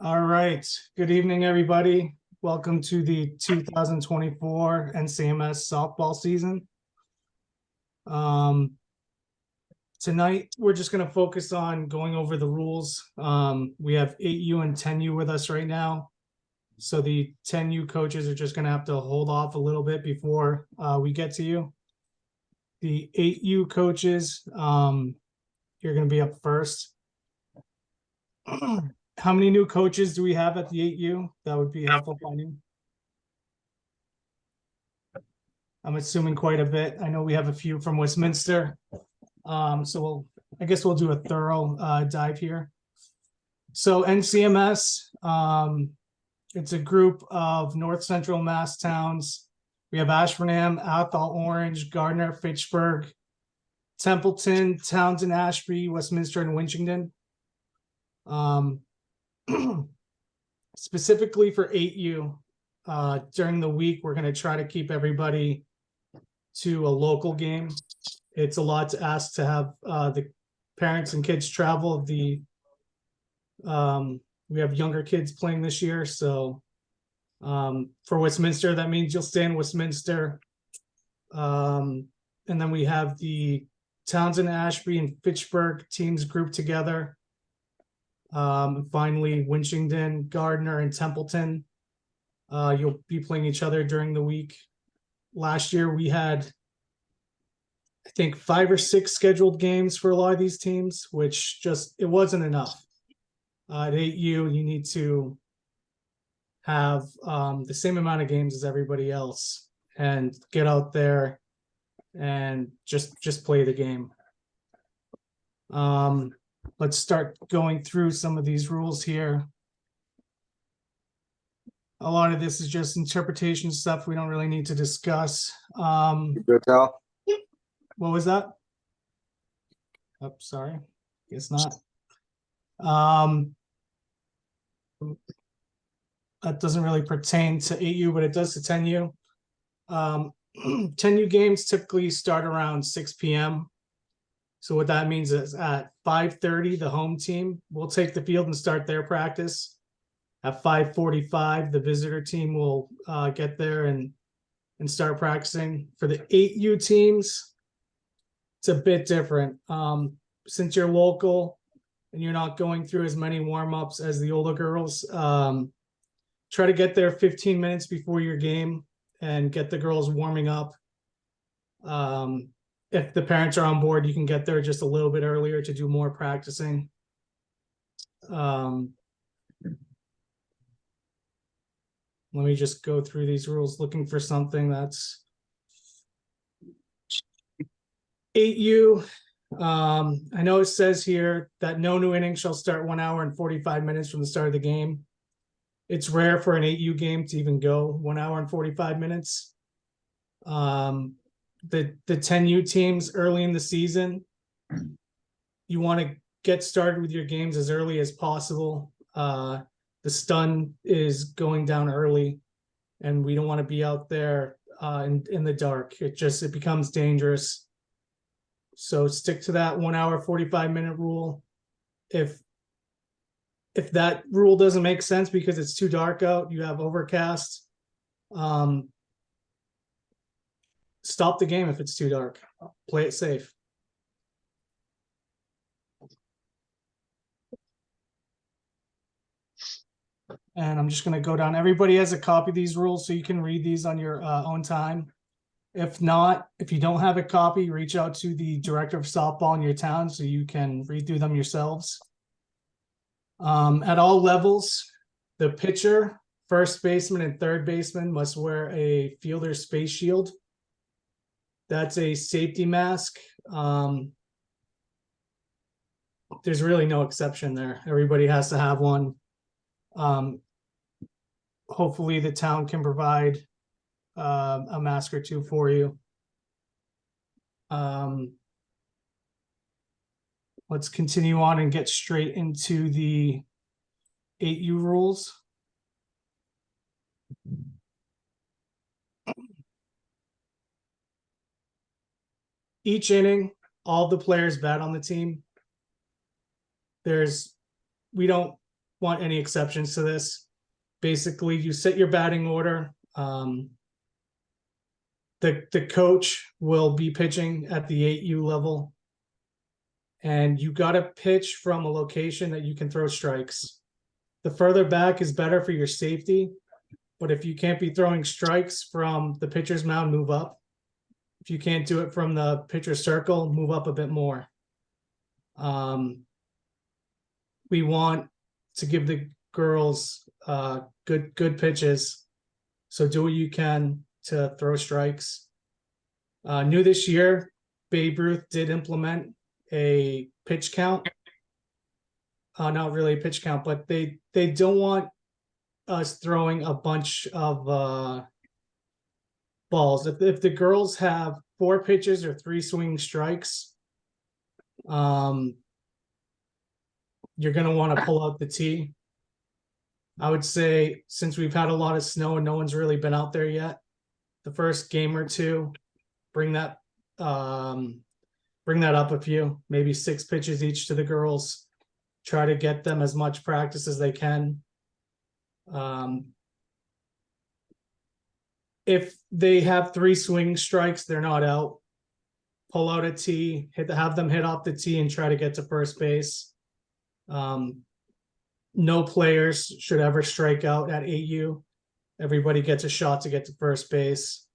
All right. Good evening, everybody. Welcome to the 2024 NCMS softball season. Tonight, we're just going to focus on going over the rules. We have 8U and 10U with us right now. So the 10U coaches are just going to have to hold off a little bit before we get to you. The 8U coaches, you're going to be up first. How many new coaches do we have at the 8U? That would be helpful finding. I'm assuming quite a bit. I know we have a few from Westminster. So I guess we'll do a thorough dive here. So NCMS, it's a group of North Central Mass towns. We have Ashburnham, Athol, Orange, Gardner, Fitchburg, Templeton, Townsend, Ashby, Westminster, and Winchington. Specifically for 8U, during the week, we're going to try to keep everybody to a local game. It's a lot to ask to have the parents and kids travel. We have younger kids playing this year, so for Westminster, that means you'll stay in Westminster. And then we have the Townsend, Ashby, and Fitchburg teams grouped together. Finally, Winchington, Gardner, and Templeton. You'll be playing each other during the week. Last year, we had, I think, 5 or 6 scheduled games for a lot of these teams, which it wasn't enough. At 8U, you need to have the same amount of games as everybody else and get out there and just play the game. Let's start going through some of these rules here. A lot of this is just interpretation stuff we don't really need to discuss. Good, Tal. What was that? Oh, sorry. Guess not. That doesn't really pertain to 8U, but it does to 10U. 10U games typically start around 6 p.m. So what that means is at 5:30, the home team will take the field and start their practice. At 5:45, the visitor team will get there and start practicing. For the 8U teams, it's a bit different. Since you're local and you're not going through as many warm-ups as the older girls, try to get there 15 minutes before your game and get the girls warming up. If the parents are on board, you can get there just a little bit earlier to do more practicing. Let me just go through these rules, looking for something that's 8U. I know it says here that no new inning shall start 1 hour and 45 minutes from the start of the game. It's rare for an 8U game to even go 1 hour and 45 minutes. The 10U teams early in the season, you want to get started with your games as early as possible. The stun is going down early, and we don't want to be out there in the dark. It becomes dangerous. So stick to that 1 hour 45-minute rule. If that rule doesn't make sense because it's too dark out, you have overcast, stop the game if it's too dark. Play it safe. And I'm just going to go down. Everybody has a copy of these rules, so you can read these on your own time. If not, if you don't have a copy, reach out to the director of softball in your town so you can read through them yourselves. At all levels, the pitcher, first baseman, and third baseman must wear a fielder's face shield. That's a safety mask. There's really no exception there. Everybody has to have one. Hopefully the town can provide a mask or two for you. Let's continue on and get straight into the 8U rules. Each inning, all the players bat on the team. We don't want any exceptions to this. Basically, you set your batting order. The coach will be pitching at the 8U level, and you got to pitch from a location that you can throw strikes. The further back is better for your safety, but if you can't be throwing strikes from the pitcher's mound, move up. If you can't do it from the pitcher's circle, move up a bit more. We want to give the girls good pitches, so do what you can to throw strikes. New this year, Babe Ruth did implement a pitch count. Not really a pitch count, but they don't want us throwing a bunch of balls. If the girls have 4 pitches or 3 swinging strikes, you're going to want to pull out the tee. I would say, since we've had a lot of snow and no one's really been out there yet, the first game or two, bring that up a few, maybe 6 pitches each to the girls. Try to get them as much practice as they can. If they have 3 swing strikes, they're not out. Pull out a tee, have them hit off the tee and try to get to first base. No players should ever strike out at 8U. Everybody gets a shot to get to first base.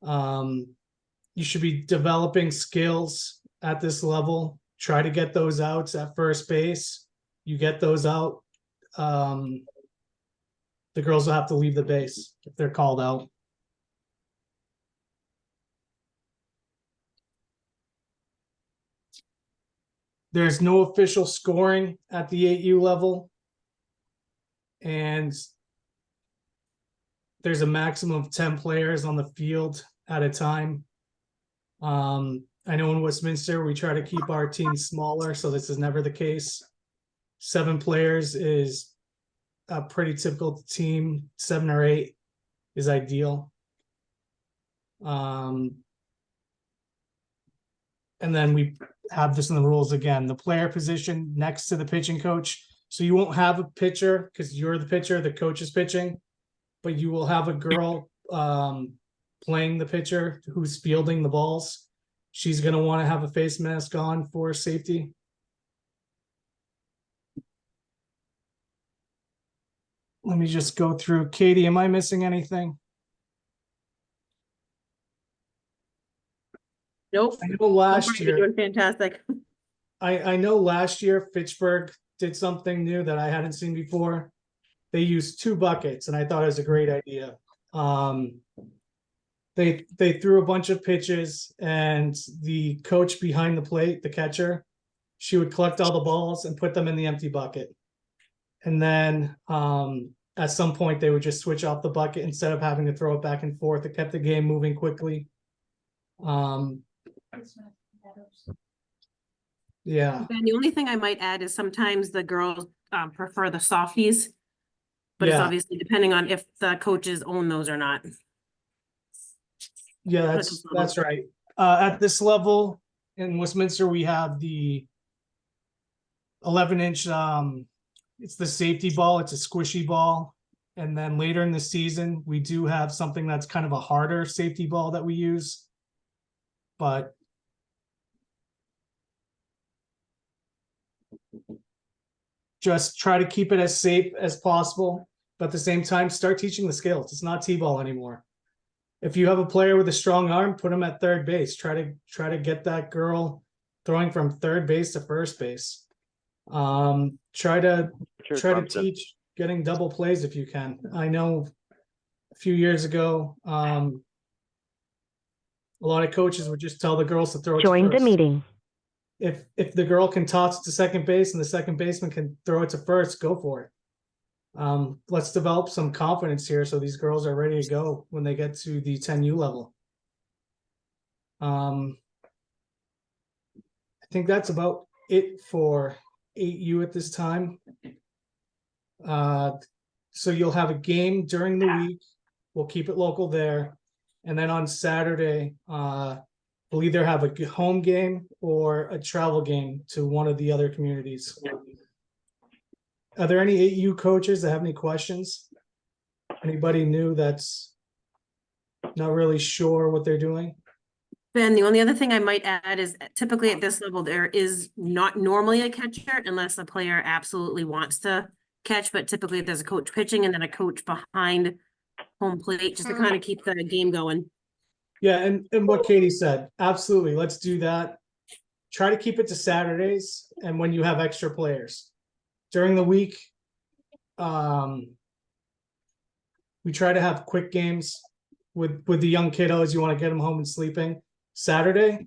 You should be developing skills at this level. Try to get those outs at first base. You get those out, the girls will have to leave the base if they're called out. There's no official scoring at the 8U level, and there's a maximum of 10 players on the field at a time. I know in Westminster, we try to keep our team smaller, so this is never the case. 7 players is a pretty typical team. 7 or 8 is ideal. And then we have this in the rules again, the player position next to the pitching coach. So you won't have a pitcher because you're the pitcher, the coach is pitching, but you will have a girl playing the pitcher who's fielding the balls. She's going to want to have a face mask on for safety. Let me just go through. Katie, am I missing anything? Nope. I know last You're year, doing fantastic. I know last year Fitchburg did something new that I hadn't seen before. They used 2 buckets, and I thought it was a great idea. They threw a bunch of pitches, and the coach behind the plate, the catcher, she would collect all the balls and put them in the empty bucket. And then at some point they would just switch off the bucket instead of having to throw it back and forth. It kept the game moving quickly. Yeah. And the only thing I might add is sometimes the girls prefer the softies, but it's Yeah. obviously depending on if the coaches own those or not. Yeah, that's right. At this level in Westminster, we have the 11-inch. It's the safety ball. It's a squishy ball. And then later in the season, we do have something that's kind of a harder safety ball that we use. But just try to keep it as safe as possible. But at the same time, start teaching the skills. It's not T-ball anymore. If you have a player with a strong arm, put them at third base. Try to get that girl throwing from third base to first base. Try to teach getting double plays if you can. I know a few years ago, a lot of coaches would just tell the girls to throw it to first. The meeting. If the girl can toss it to second base and the second baseman can throw it to first, go for it. Let's develop some confidence here so these girls are ready to go when they get to the 10U level. I think that's about it for 8U at this time. So you'll have a game during the week. We'll keep it local there. And then on Saturday, we'll either have a home game or a travel game to one of the other communities. Are there any 8U coaches that have any questions? Anybody new that's not really sure what they're doing? Ben, the only other thing I might add is typically at this level, there is not normally a catcher unless the player absolutely wants to catch, but typically there's a coach pitching and then a coach behind home plate just to kind of keep the game going. Yeah, and what Katie said, absolutely, let's do that. Try to keep it to Saturdays and when you have extra players. During the week, we try to have quick games with the young kiddos. You want to get them home and sleeping. Saturday,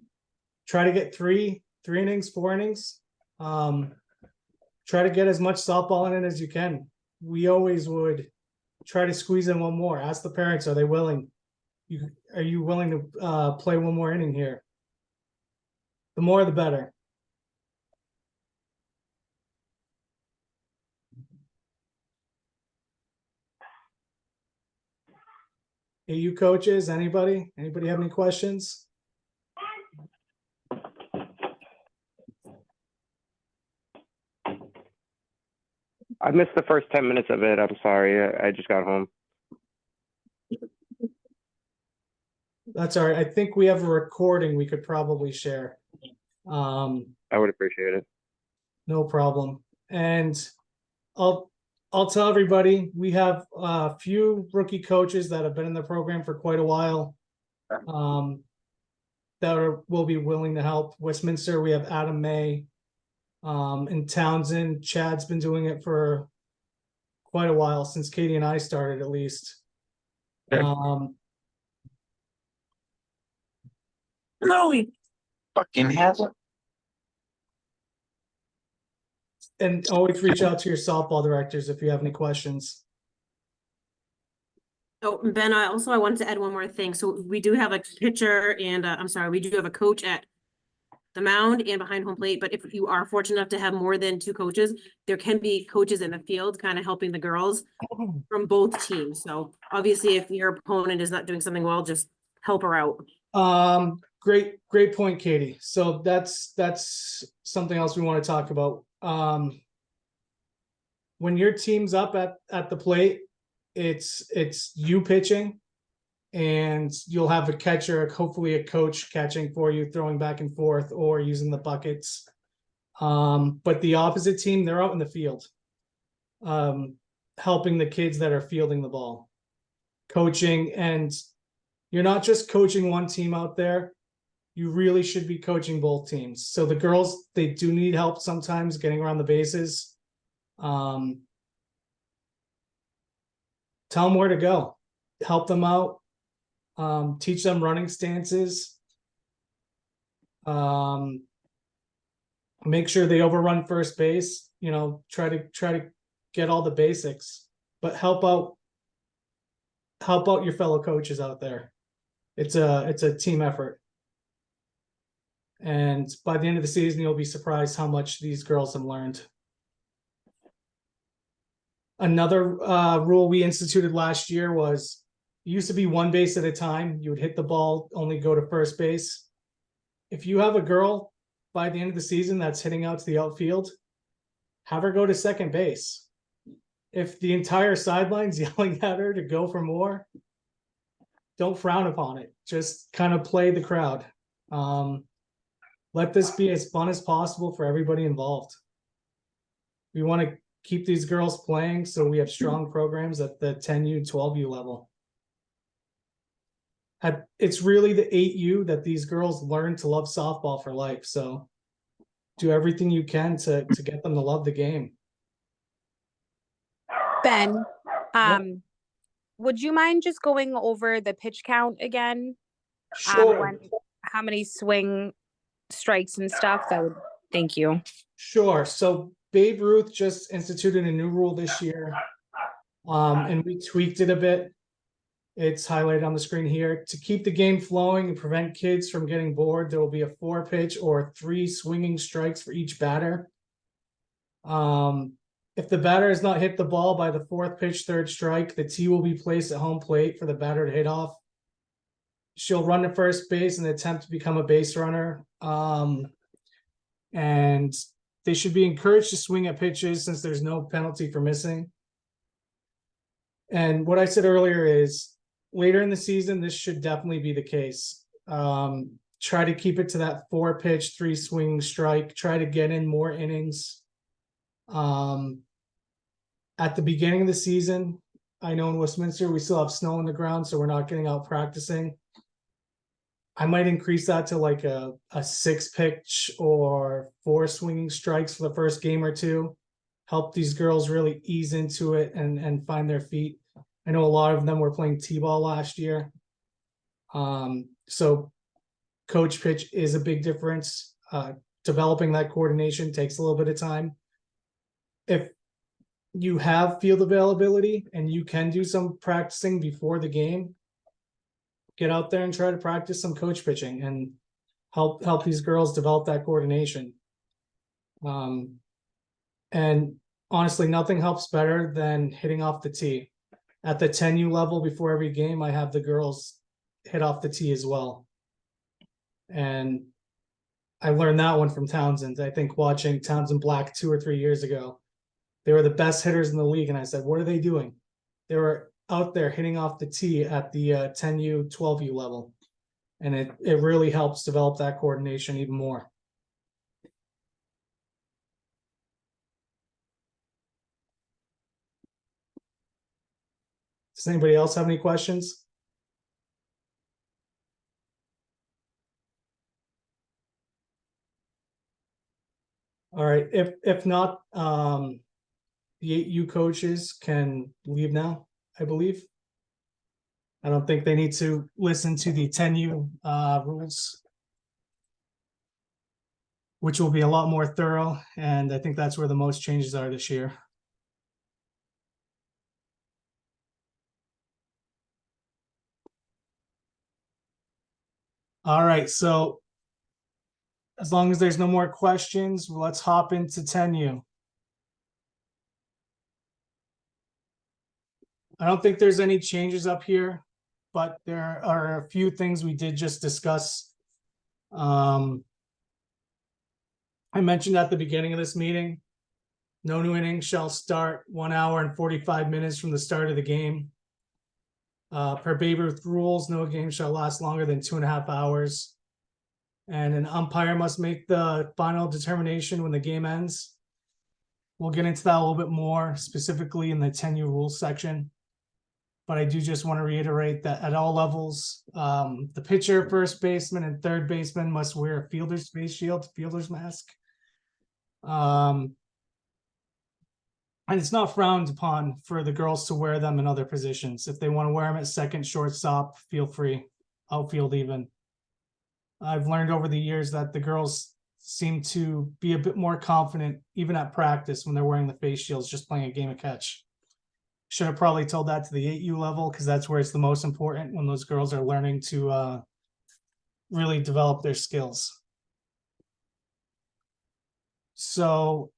try to get three innings, 4 innings. Try to get as much softball in it as you can. We always would try to squeeze in one more. Ask the parents, are they willing? Are you willing to play one more inning here? The more, the better. AU coaches, anybody? Anybody have any questions? I missed the first 10 minutes of it. I'm sorry. I just got home. That's all right. I think we have a recording we could probably share. I would appreciate it. No problem. And I'll tell everybody, we have a few rookie coaches that have been in the program for quite a while. Will be willing to help. Westminster, we have Adam May. In Townsend, Chad's been doing it for quite a while, since Katie and I started at least. No, he fucking hasn't. And always reach out to your softball directors if you have any questions. Oh, Ben, I wanted to add one more thing. So we do have a pitcher and we do have a coach at the mound and behind home plate. But if you are fortunate enough to have more than 2 coaches, there can be coaches in the field kind of helping the girls from both teams. So obviously if your opponent is not doing something well, just help her out. Great point, Katie. So that's something else we want to talk about. When your team's up at the plate, it's you pitching, and you'll have a catcher, hopefully a coach catching for you, throwing back and forth or using the buckets. But the opposite team, they're out in the field, helping the kids that are fielding the ball, coaching. And you're not just coaching one team out there. You really should be coaching both teams. So the girls, they do need help sometimes getting around the bases. Tell them where to go, help them out, teach them running stances, make sure they overrun first base, try to get all the basics, but help out your fellow coaches out there. It's a team effort. And by the end of the season, you'll be surprised how much these girls have learned. Another rule we instituted last year was, it used to be 1 base at a time. You would hit the ball, only go to first base. If you have a girl by the end of the season that's hitting out to the outfield, have her go to second base. If the entire sideline's yelling at her to go for more, don't frown upon it. Just kind of play the crowd. Let this be as fun as possible for everybody involved. We want to keep these girls playing, so we have strong programs at the 10U, 12U level. It's really the 8U that these girls learn to love softball for life. So do everything you can to get them to love the game. Ben, Yeah. would you mind just going over the pitch count again? Sure. How many swing strikes and stuff? Thank you. Sure. So Babe Ruth just instituted a new rule this year. And we tweaked it a bit. It's highlighted on the screen here. To keep the game flowing and prevent kids from getting bored, there will be a 4-pitch or 3 swinging strikes for each batter. If the batter has not hit the ball by the 4th pitch, 3rd strike, the tee will be placed at home plate for the batter to hit off. She'll run to first base and attempt to become a base runner. And they should be encouraged to swing at pitches since there's no penalty for missing. And what I said earlier is later in the season, this should definitely be the case. Try to keep it to that 4-pitch, 3-swing strike. Try to get in more innings. At the beginning of the season, I know in Westminster, we still have snow on the ground, so we're not getting out practicing. I might increase that to like a 6-pitch or 4 swinging strikes for the first game or two. Help these girls really ease into it and find their feet. I know a lot of them were playing T-ball last year. So coach pitch is a big difference. Developing that coordination takes a little bit of time. If you have field availability and you can do some practicing before the game, get out there and try to practice some coach pitching and help these girls develop that coordination. And honestly, nothing helps better than hitting off the tee. At the 10U level before every game, I have the girls hit off the tee as well. And I learned that one from Townsend. I think watching Townsend Black 2 or 3 years ago, they were the best hitters in the league. And I said, what are they doing? They were out there hitting off the tee at the 10U, 12U level. And it really helps develop that coordination even more. Does anybody else have any questions? All right, if not, the 8U coaches can leave now, I believe. I don't think they need to listen to the 10U rules, which will be a lot more thorough, and I think that's where the most changes are this year. All right, so as long as there's no more questions, let's hop into 10U. I don't think there's any changes up here, but there are a few things we did just discuss. I mentioned at the beginning of this meeting, no new innings shall start 1 hour and 45 minutes from the start of the game. Per Babe Ruth rules, no game shall last longer than 2.5 hours. And an umpire must make the final determination when the game ends. We'll get into that a little bit more specifically in the 10U rules section. But I do just want to reiterate that at all levels, the pitcher, first baseman, and third baseman must wear a fielder's face shield, fielder's mask. And it's not frowned upon for the girls to wear them in other positions. If they want to wear them at second, shortstop, feel free. Outfield even. I've learned over the years that the girls seem to be a bit more confident, even at practice, when they're wearing the face shields, just playing a game of catch. Should have probably told that to the 8U level, because that's where it's the most important, when those girls are learning to really develop their skills. So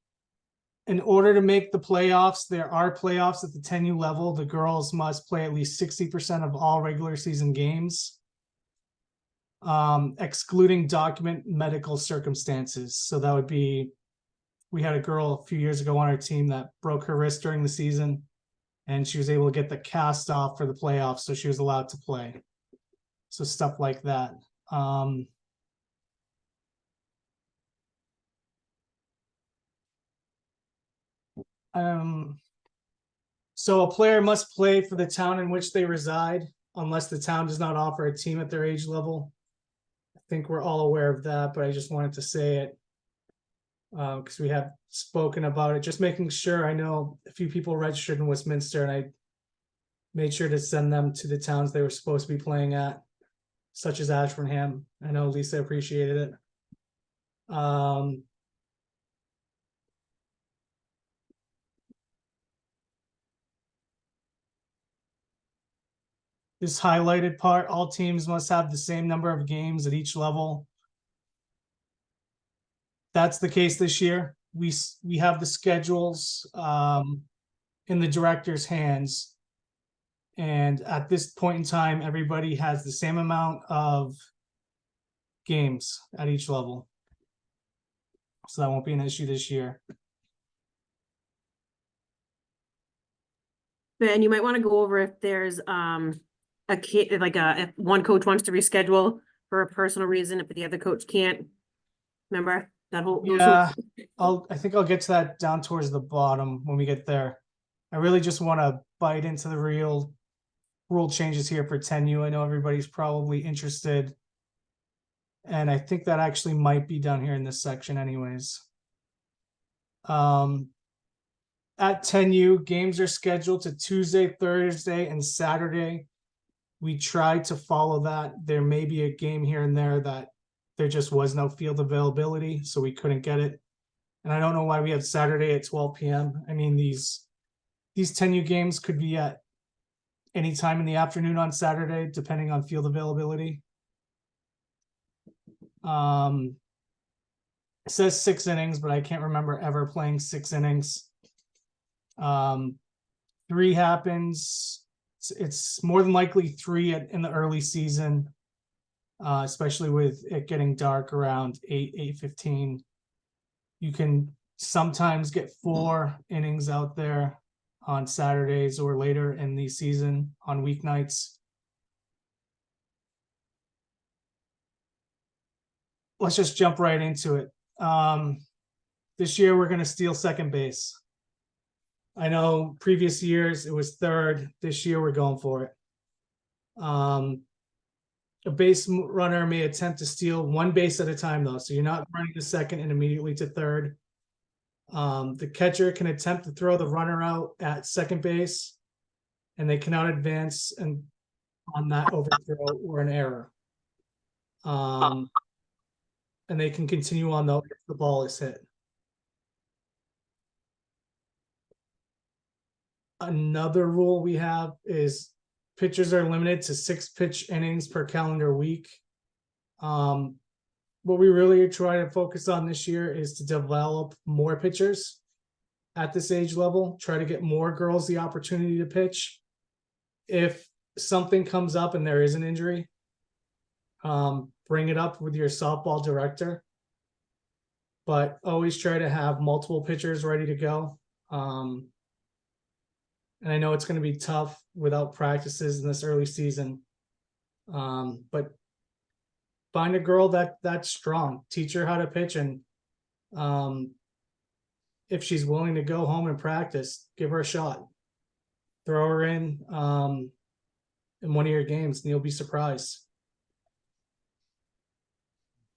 in order to make the playoffs, there are playoffs at the 10U level. The girls must play at least 60% of all regular season games, excluding document medical circumstances. So that would be, we had a girl a few years ago on our team that broke her wrist during the season, and she was able to get the cast off for the playoffs, so she was allowed to play. So stuff like that. So a player must play for the town in which they reside, unless the town does not offer a team at their age level. I think we're all aware of that, but I just wanted to say it because we have spoken about it. Just making sure. I know a few people registered in Westminster, and I made sure to send them to the towns they were supposed to be playing at, such as Ashburnham. I know Lisa appreciated it. This highlighted part, all teams must have the same number of games at each level. That's the case this year. We have the schedules in the director's hands. And at this point in time, everybody has the same amount of games at each level. So that won't be an issue this year. Ben, you might want to go over if there's a kid, like if one coach wants to reschedule for a personal reason, if the other coach can't. Remember that whole? those whole- Yeah, I think I'll get to that down towards the bottom when we get there. I really just want to bite into the real rule changes here for 10U. I know everybody's probably interested. And I think that actually might be down here in this section anyways. At 10U, games are scheduled to Tuesday, Thursday, and Saturday. We tried to follow that. There may be a game here and there that there just was no field availability, so we couldn't get it. And I don't know why we have Saturday at 12 p.m. I mean, these 10U games could be at any time in the afternoon on Saturday, depending on field availability. It says 6 innings, but I can't remember ever playing 6 innings. 3 happens. It's more than likely 3 in the early season, especially with it getting dark around 8:15. You can sometimes get 4 innings out there on Saturdays or later in the season on weeknights. Let's just jump right into it. This year we're going to steal second base. I know previous years it was third. This year we're going for it. A base runner may attempt to steal 1 base at a time, though, so you're not running to second and immediately to third. The catcher can attempt to throw the runner out at second base, and they cannot advance and on that overthrow or an error. And they can continue on though if the ball is hit. Another rule we have is pitchers are limited to 6 pitch innings per calendar week. What we really are trying to focus on this year is to develop more pitchers at this age level, try to get more girls the opportunity to pitch. If something comes up and there is an injury, bring it up with your softball director, but always try to have multiple pitchers ready to go. And I know it's going to be tough without practices in this early season. But find a girl that's strong, teach her how to pitch, and if she's willing to go home and practice, give her a shot. Throw her in one of your games and you'll be surprised.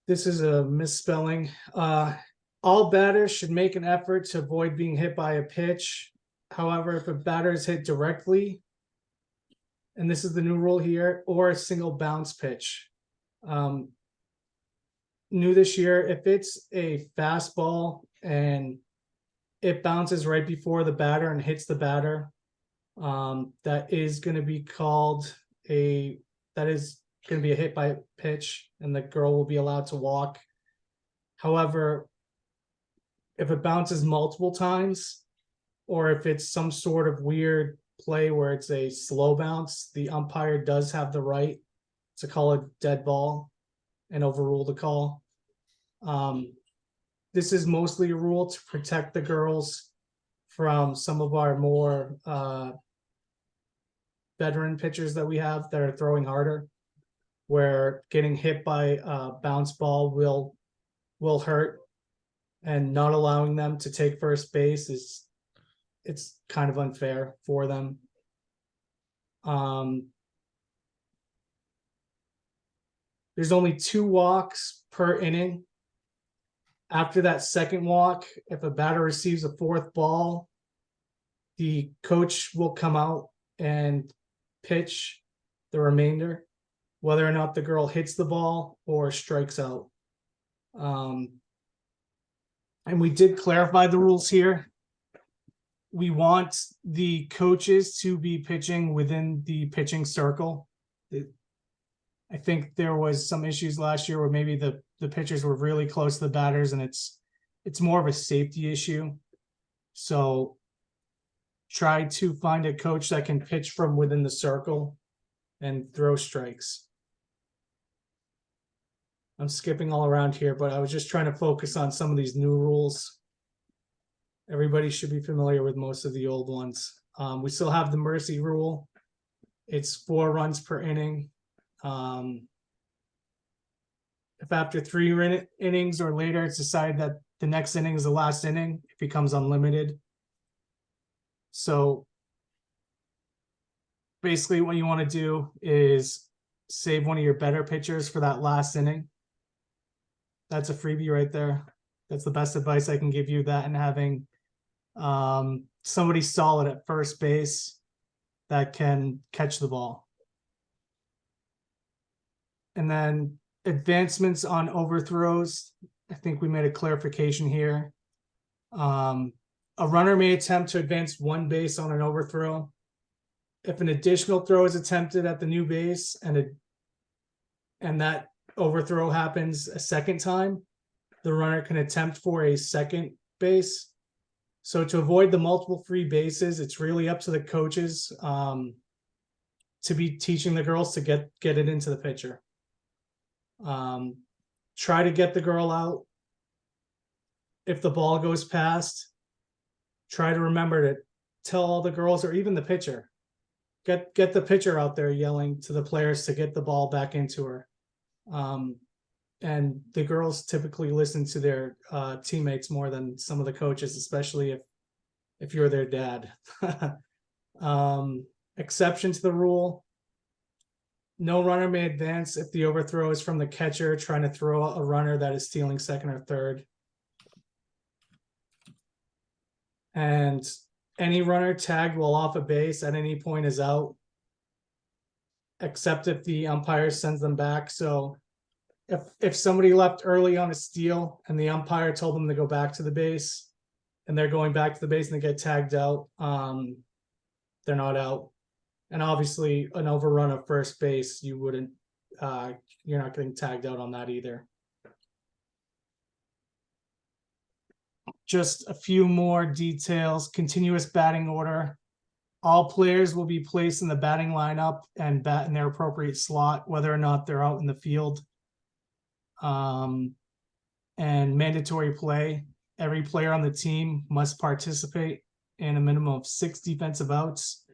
This is a misspelling. All batters should make an effort to avoid being hit by a pitch. However, if a batter is hit directly, and this is the new rule here, or a single bounce pitch. New this year, if it's a fastball and it bounces right before the batter and hits the batter, that is going to be called a hit by pitch, and the girl will be allowed to walk. However, if it bounces multiple times, or if it's some sort of weird play where it's a slow bounce, the umpire does have the right to call a dead ball and overrule the call. This is mostly a rule to protect the girls from some of our more veteran pitchers that we have that are throwing harder, where getting hit by a bounce ball will hurt, and not allowing them to take first base it's kind of unfair for them. There's only 2 walks per inning. After that second walk, if a batter receives a 4th ball, the coach will come out and pitch the remainder, whether or not the girl hits the ball or strikes out. And we did clarify the rules here. We want the coaches to be pitching within the pitching circle. I think there was some issues last year where maybe the pitchers were really close to the batters, and it's more of a safety issue. So try to find a coach that can pitch from within the circle and throw strikes. I'm skipping all around here, but I was just trying to focus on some of these new rules. Everybody should be familiar with most of the old ones. We still have the mercy rule. It's 4 runs per inning. If after 3 innings or later, it's decided that the next inning is the last inning, it becomes unlimited. So basically what you want to do is save one of your better pitchers for that last inning. That's a freebie right there. That's the best advice I can give you, that and having somebody solid at first base that can catch the ball. And then advancements on overthrows. I think we made a clarification here. A runner may attempt to advance 1 base on an overthrow. If an additional throw is attempted at the new base and that overthrow happens a second time, the runner can attempt for a second base. So to avoid the multiple free bases, it's really up to the coaches to be teaching the girls to get it into the pitcher. Try to get the girl out. If the ball goes past, try to remember to tell all the girls, or even the pitcher, get the pitcher out there yelling to the players to get the ball back into her. And the girls typically listen to their teammates more than some of the coaches, especially if you're their dad. Exception to the rule: no runner may advance if the overthrow is from the catcher trying to throw a runner that is stealing second or third. And any runner tagged while off a base at any point is out, except if the umpire sends them back. So if somebody left early on a steal and the umpire told them to go back to the base, and they're going back to the base and they get tagged out, they're not out. And obviously an overrun of first base, you're not getting tagged out on that either. Just a few more details. Continuous batting order. All players will be placed in the batting lineup and bat in their appropriate slot, whether or not they're out in the field. And mandatory play. Every player on the team must participate in a minimum of 6 defensive outs.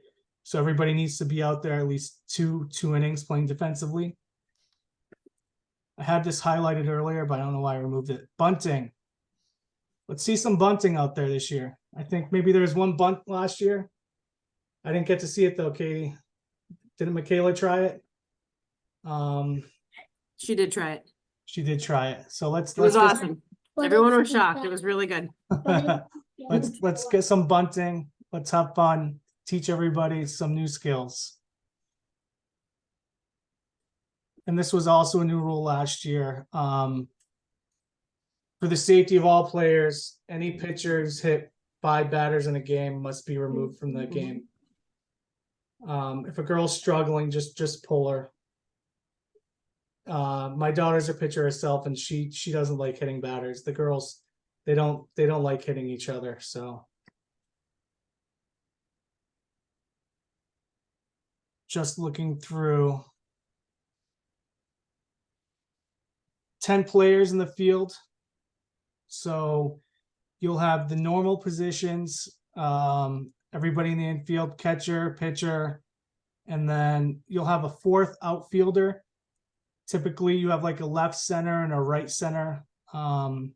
So everybody needs to be out there at least two innings playing defensively. I had this highlighted earlier, but I don't know why I removed it. Bunting. Let's see some bunting out there this year. I think maybe there was 1 bunt last year. I didn't get to see it though, Katie. Didn't Michaela try it? She did try it. She did try it. So let's It was get awesome. Everyone was shocked. It was really good. let's get some bunting. Let's have fun. Teach everybody some new skills. And this was also a new rule last year. For the safety of all players, any pitchers hit 5 batters in a game must be removed from the game. If a girl's struggling, just pull her. My daughter's a pitcher herself, and she doesn't like hitting batters. The girls, they don't like hitting each other. So just looking through, 10 players in the field. So you'll have the normal positions, everybody in the infield, catcher, pitcher, and then you'll have a 4th outfielder. Typically you have like a left center and a right center. I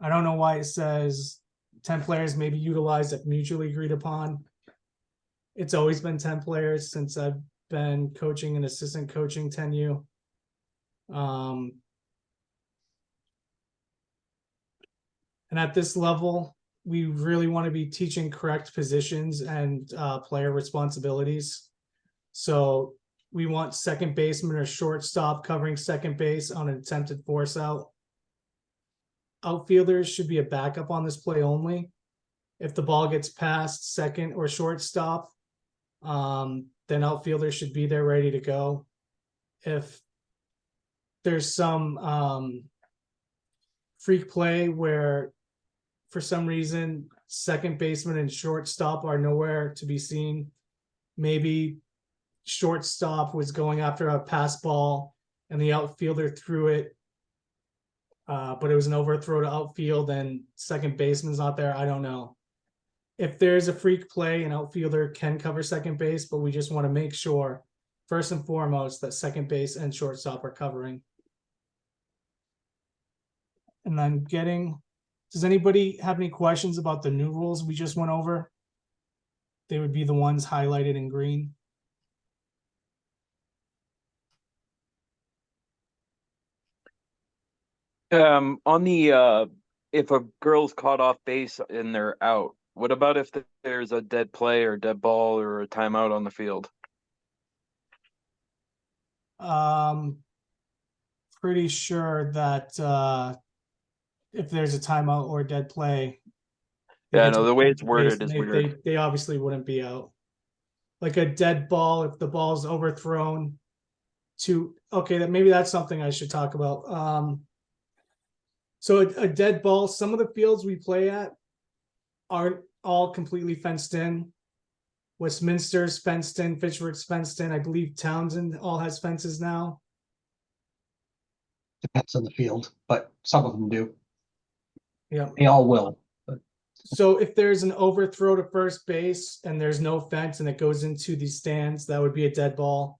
don't know why it says 10 players may be utilized if mutually agreed upon. It's always been 10 players since I've been coaching and assistant coaching 10U. And at this level, we really want to be teaching correct positions and player responsibilities. So we want second baseman or shortstop covering second base on an attempted force out. Outfielders should be a backup on this play only. If the ball gets past second or shortstop, then outfielders should be there ready to go. If there's some freak play where for some reason second baseman and shortstop are nowhere to be seen, maybe shortstop was going after a pass ball and the outfielder threw it. But it was an overthrow to outfield and second baseman's not there. I don't know. If there's a freak play, an outfielder can cover second base, but we just want to make sure, first and foremost, that second base and shortstop are covering. And then does anybody have any questions about the new rules we just went over? They would be the ones highlighted in green. On the if a girl's caught off base and they're out, what about if there's a dead play or dead ball or a timeout on the field? Pretty sure that if there's a timeout or a dead play. Yeah, no, the way it's worded is they, weird. They obviously wouldn't be out. Like a dead ball, if the ball's overthrown okay, maybe that's something I should talk about. So a dead ball, some of the fields we play at aren't all completely fenced in. Westminster's fenced in, Fitchburg's fenced in. I believe Townsend all has fences now. Depends on the field, but some of them do. Yeah. They all will. So if there's an overthrow to first base and there's no fence and it goes into the stands, that would be a dead ball.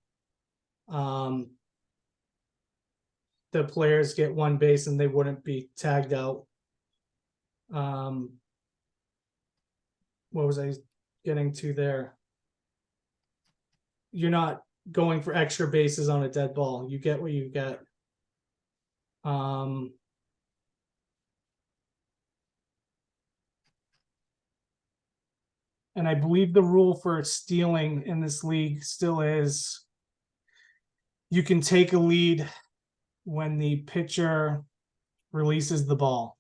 The players get one base and they wouldn't be tagged out. What was I getting to there? You're not going for extra bases on a dead ball. You get what you get. And I believe the rule for stealing in this league still is you can take a lead when the pitcher releases the ball.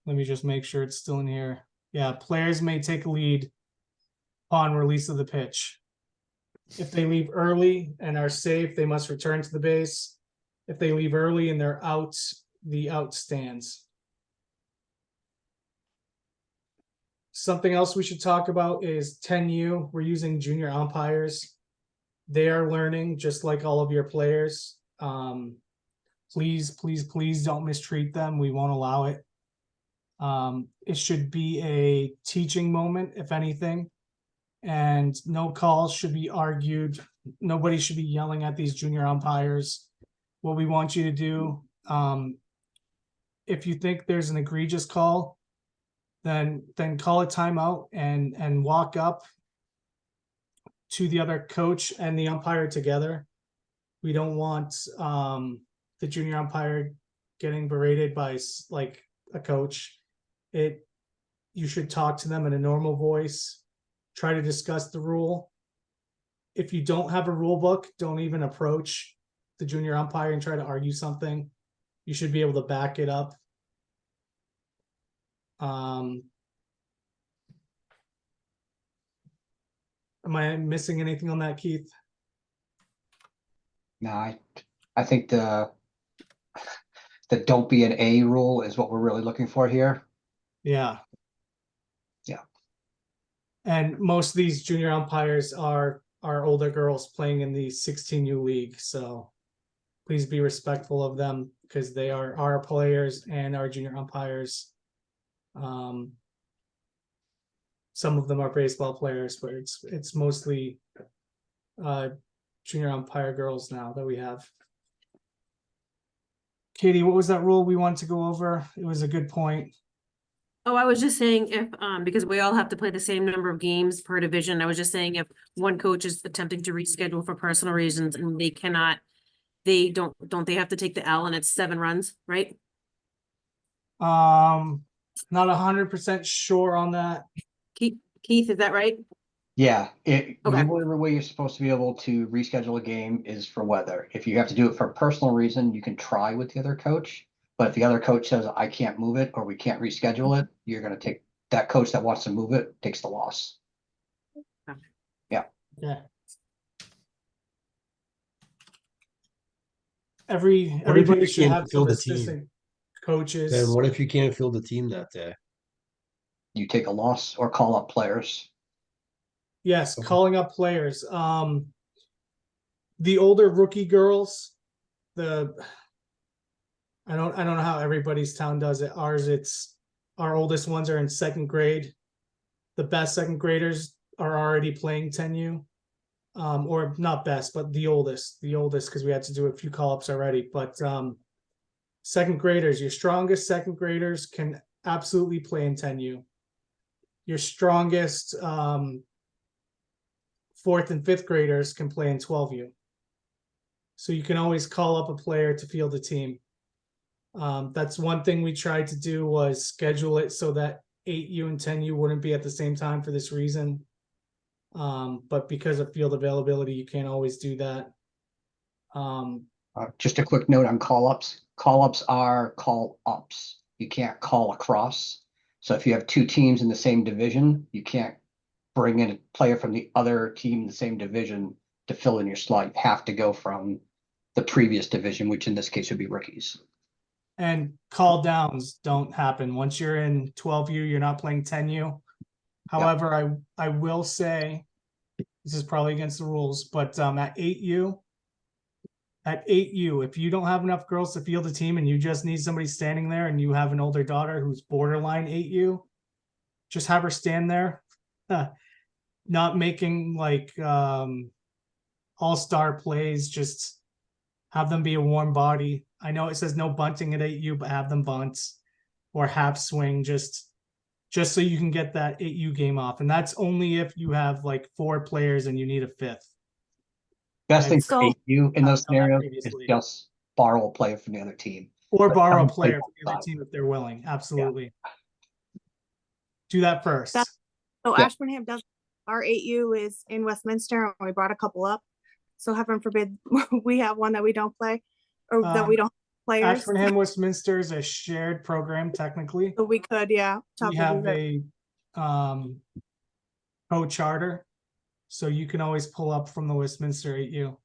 Let me just make sure it's still in here. Yeah, players may take a lead upon release of the pitch. If they leave early and are safe, they must return to the base. If they leave early and they're out, the out stands. Something else we should talk about is 10U. We're using junior umpires. They are learning just like all of your players. Please, please, please don't mistreat them. We won't allow it. It should be a teaching moment, if anything, and no calls should be argued. Nobody should be yelling at these junior umpires. What we want you to do, if you think there's an egregious call, then call a timeout and walk up to the other coach and the umpire together. We don't want the junior umpire getting berated by like a coach. You should talk to them in a normal voice, try to discuss the rule. If you don't have a rule book, don't even approach the junior umpire and try to argue something. You should be able to back it up. Am I missing anything on that, Keith? No, I think the don't be an A rule is what we're really looking for here. Yeah. Yeah. And most of these junior umpires are older girls playing in the 16U league. So please be respectful of them because they are our players and our junior umpires. Some of them are baseball players, but it's mostly junior umpire girls now that we have. Katie, what was that rule we wanted to go over? It was a good point. Oh, I was just saying if, because we all have to play the same number of games per division, I was just saying if one coach is attempting to reschedule for personal reasons and they cannot, don't they have to take the L and it's 7 runs, right? Not 100% sure on that. Keith, is that right? Yeah, Okay. normally the way you're supposed to be able to reschedule a game is for weather. If you have to do it for a personal reason, you can try with the other coach. But if the other coach says, I can't move it or we can't reschedule it, you're going to take that coach that wants to move it, takes the loss. Okay. Yeah. Yeah. What if you Everybody should can't have field some a team? assistant coaches. Then what if you can't field a team that day? You take a loss or call up players. Yes, Okay. calling up players. the older rookie girls, the I don't know how everybody's town does it. Ours, it's our oldest ones are in second grade. The best second graders are already playing 10U. Or not best, but the oldest, because we had to do a few call-ups already. But second graders, your strongest second graders can absolutely play in 10U. Your strongest fourth and fifth graders can play in 12U. So you can always call up a player to field a team. That's one thing we tried to do was schedule it so that 8U and 10U wouldn't be at the same time for this reason. But because of field availability, you can't always do that. Just a quick note on call-ups. Call-ups are call-ups. You can't call across. So if you have two teams in the same division, you can't bring in a player from the other team in the same division to fill in your slot. You have to go from the previous division, which in this case would be rookies. And call downs don't happen. Once you're in 12U, you're not playing 10U. However, I will say, this is probably against the rules, but at 8U, if you don't have enough girls to field a team and you just need somebody standing there and you have an older daughter who's borderline 8U, just have her stand there, not making like all-star plays, just have them be a warm body. I know it says no bunting at 8U, but have them bunt or half swing, just so you can get that 8U game off. And that's only if you have like 4 players and you need a 5th. Best thing So- for 8U in those I've done that scenarios is previously. just borrow a player from the other team. Or But borrow a some play player both from the other sides. team if they're willing. Absolutely. Do that first. So Yeah. Ashburnham does, our 8U is in Westminster, and we brought a couple up. So heaven forbid, we have one that we don't play, or that we don't have players. Ashburnham Westminster is a shared program technically. So we could, yeah. We have a co-charter, so you can always pull up from the Westminster 8U,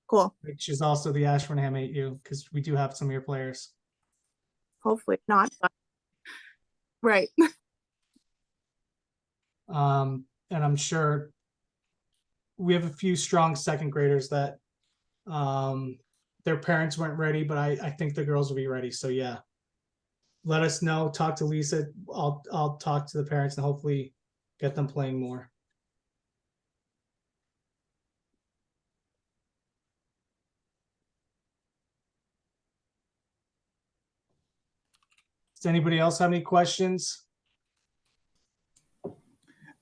Cool, which is also the Ashburnham 8U, because we do have some of your players. hopefully not, but. Right, And I'm sure we have a few strong second graders that their parents weren't ready, but I think the girls will be ready. So yeah, let us know. Talk to Lisa. I'll talk to the parents and hopefully get them playing more. Does anybody else have any questions?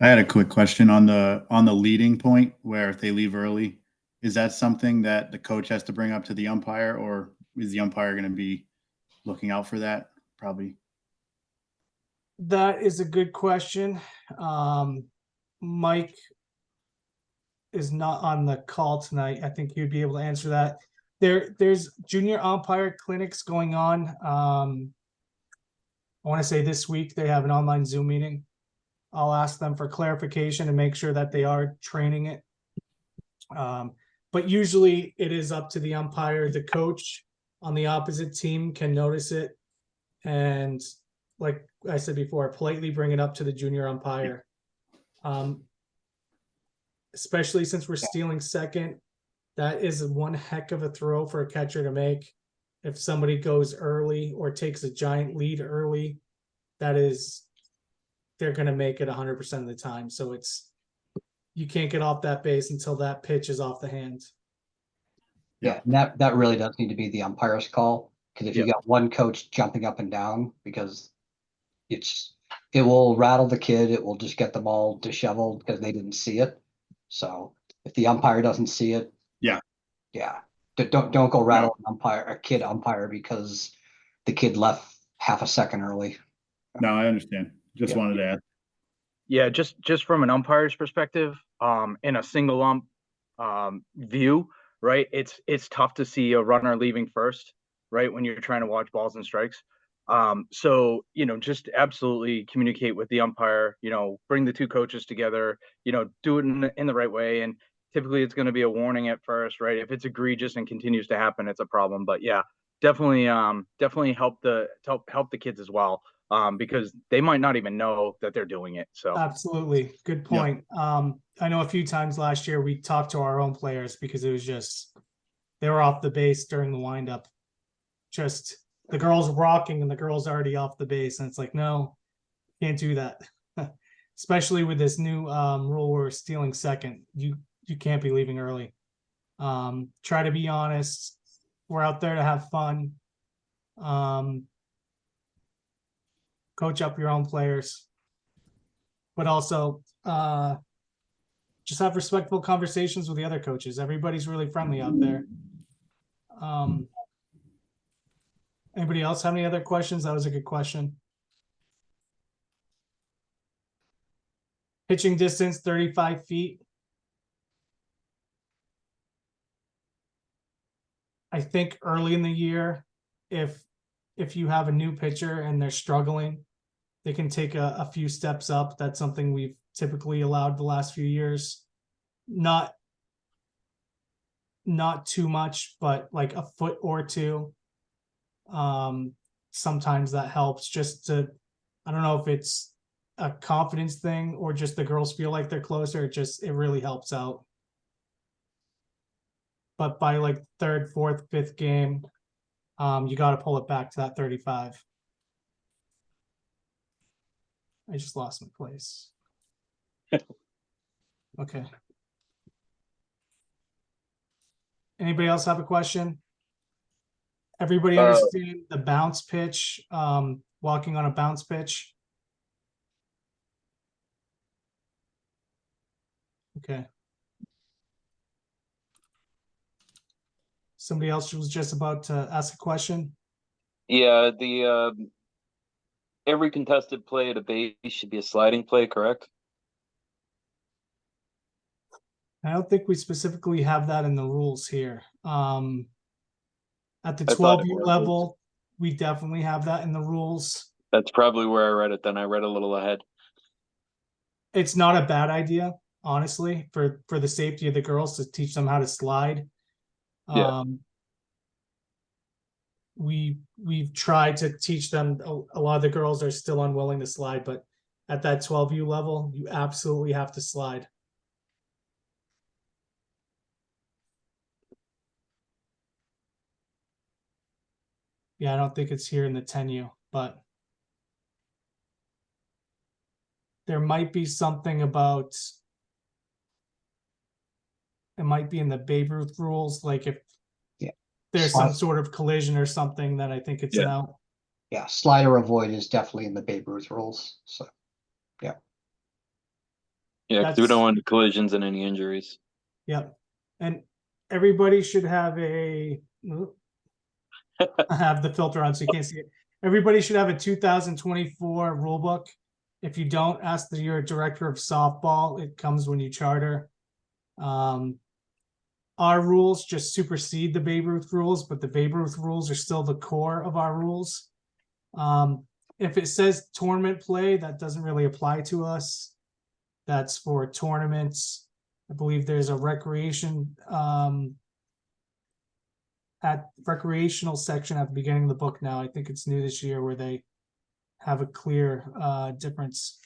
I had a quick question on the leading point where if they leave early, is that something that the coach has to bring up to the umpire, or is the umpire going to be looking out for that? Probably. That is a good question. Mike is not on the call tonight. I think he'd be able to answer that. There's junior umpire clinics going on. I want to say this week they have an online Zoom meeting. I'll ask them for clarification and make sure that they are training it. But usually it is up to the umpire. The coach on the opposite team can notice it. And like I said before, politely bring it up to the junior umpire. Especially since we're stealing second, that is one heck of a throw for a catcher to make. If somebody goes early or takes a giant lead early, they're going to make it 100% of the time. So you can't get off that base until that pitch is off the hand. Yeah, and that really does need to be the umpire's call, because if you got one coach jumping up and down, because it will rattle the kid, it will just get them all disheveled because they didn't see it. So if the umpire doesn't see it, don't go rattle a kid umpire because the kid left half a second early. No, I understand. Just wanted to ask. Yeah, just from an umpire's perspective, in a single ump view, right? It's tough to see a runner leaving first, right? When you're trying to watch balls and strikes. So, just absolutely communicate with the umpire, bring the two coaches together, do it in the right way. And typically it's going to be a warning at first, right? If it's egregious and continues to happen, it's a problem. But yeah, definitely help the kids as well. because they might not even know that they're doing it. So Absolutely. Good point. I know a few times last year we talked to our own players because it was just, they were off the base during the windup. Just the girls rocking and the girls already off the base. And it's like, no, can't do that. Especially with this new rule where we're stealing second. You can't be leaving early. Try to be honest. We're out there to have fun. Coach up your own players. But also just have respectful conversations with the other coaches. Everybody's really friendly out there. Anybody else have any other questions? That was a good question. Pitching distance, 35 feet. I think early in the year, if you have a new pitcher and they're struggling, they can take a few steps up. That's something we've typically allowed the last few years. Not too much, but like a foot or two. Sometimes that helps just to, I don't know if it's a confidence thing or just the girls feel like they're closer. It really helps out. But by like third, fourth, fifth game, you got to pull it back to that 35. I just lost my place. Okay. Anybody else have a question? Everybody understand the bounce pitch, walking on a bounce pitch? Okay. Somebody else was just about to ask a question. Yeah, the every contested play at a base should be a sliding play, correct? I don't think we specifically have that in the rules here. At the I thought it 12U was. level, we definitely have that in the rules. That's probably where I read it. Then I read a little ahead. It's not a bad idea, honestly, for the safety of the girls to teach them how to slide. Yeah. We've tried to teach them. A lot of the girls are still unwilling to slide, but at that 12U level, you absolutely have to slide. Yeah, I don't think it's here in the 10U, but there might be something about, it might be in the Babe Ruth rules, like if there's some sort of collision or something, then I think it's an out. Yeah, slide or avoid is definitely in the Babe Ruth rules. So Yeah, because we don't want collisions and any injuries. Yep. And everybody should have I have the filter on so you can't see it. Everybody should have a 2024 rule book. If you don't, ask your director of softball. It comes when you charter. Our rules just supersede the Babe Ruth rules, but the Babe Ruth rules are still the core of our rules. If it says tournament play, that doesn't really apply to us. That's for tournaments. I believe there's a recreation at recreational section at the beginning of the book now. I think it's new this year where they have a clear difference.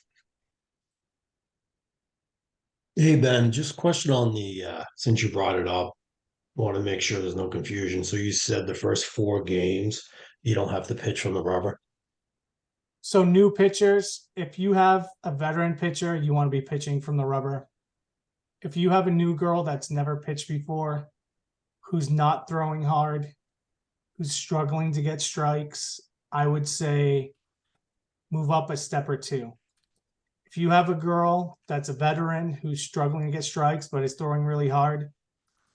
Hey, Ben, just question on the, since you brought it up, want to make sure there's no confusion. So you said the first 4 games, you don't have to pitch from the rubber? So new pitchers, if you have a veteran pitcher, you want to be pitching from the rubber. If you have a new girl that's never pitched before, who's not throwing hard, who's struggling to get strikes, I would say move up a step or two. If you have a girl that's a veteran who's struggling to get strikes but is throwing really hard,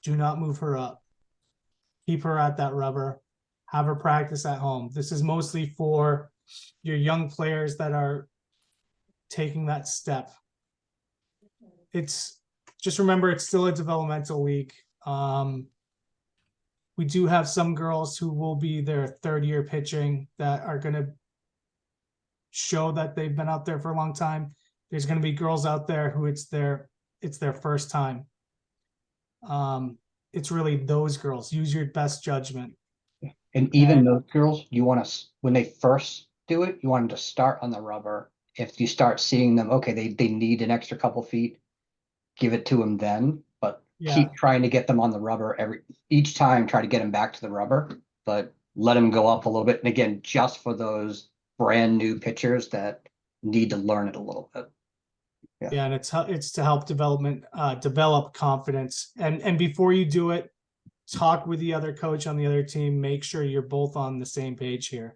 do not move her up. Keep her at that rubber. Have her practice at home. This is mostly for your young players that are taking that step. It's just remember it's still a developmental league. We do have some girls who will be their 3rd year pitching that are going to show that they've been out there for a long time. There's going to be girls out there who it's their first time. It's really those girls. Use your best judgment. And even those girls, you want to, when they first do it. You want them to start on the rubber. If you start seeing them, okay, they need an extra couple feet, give it to them then, but Yeah. keep trying to get them on the rubber each time, try to get them back to the rubber, but let them go up a little bit. And again, just for those brand new pitchers that need to learn it a little bit. Yeah, and it's to help develop confidence. And before you do it, talk with the other coach on the other team, make sure you're both on the same page here.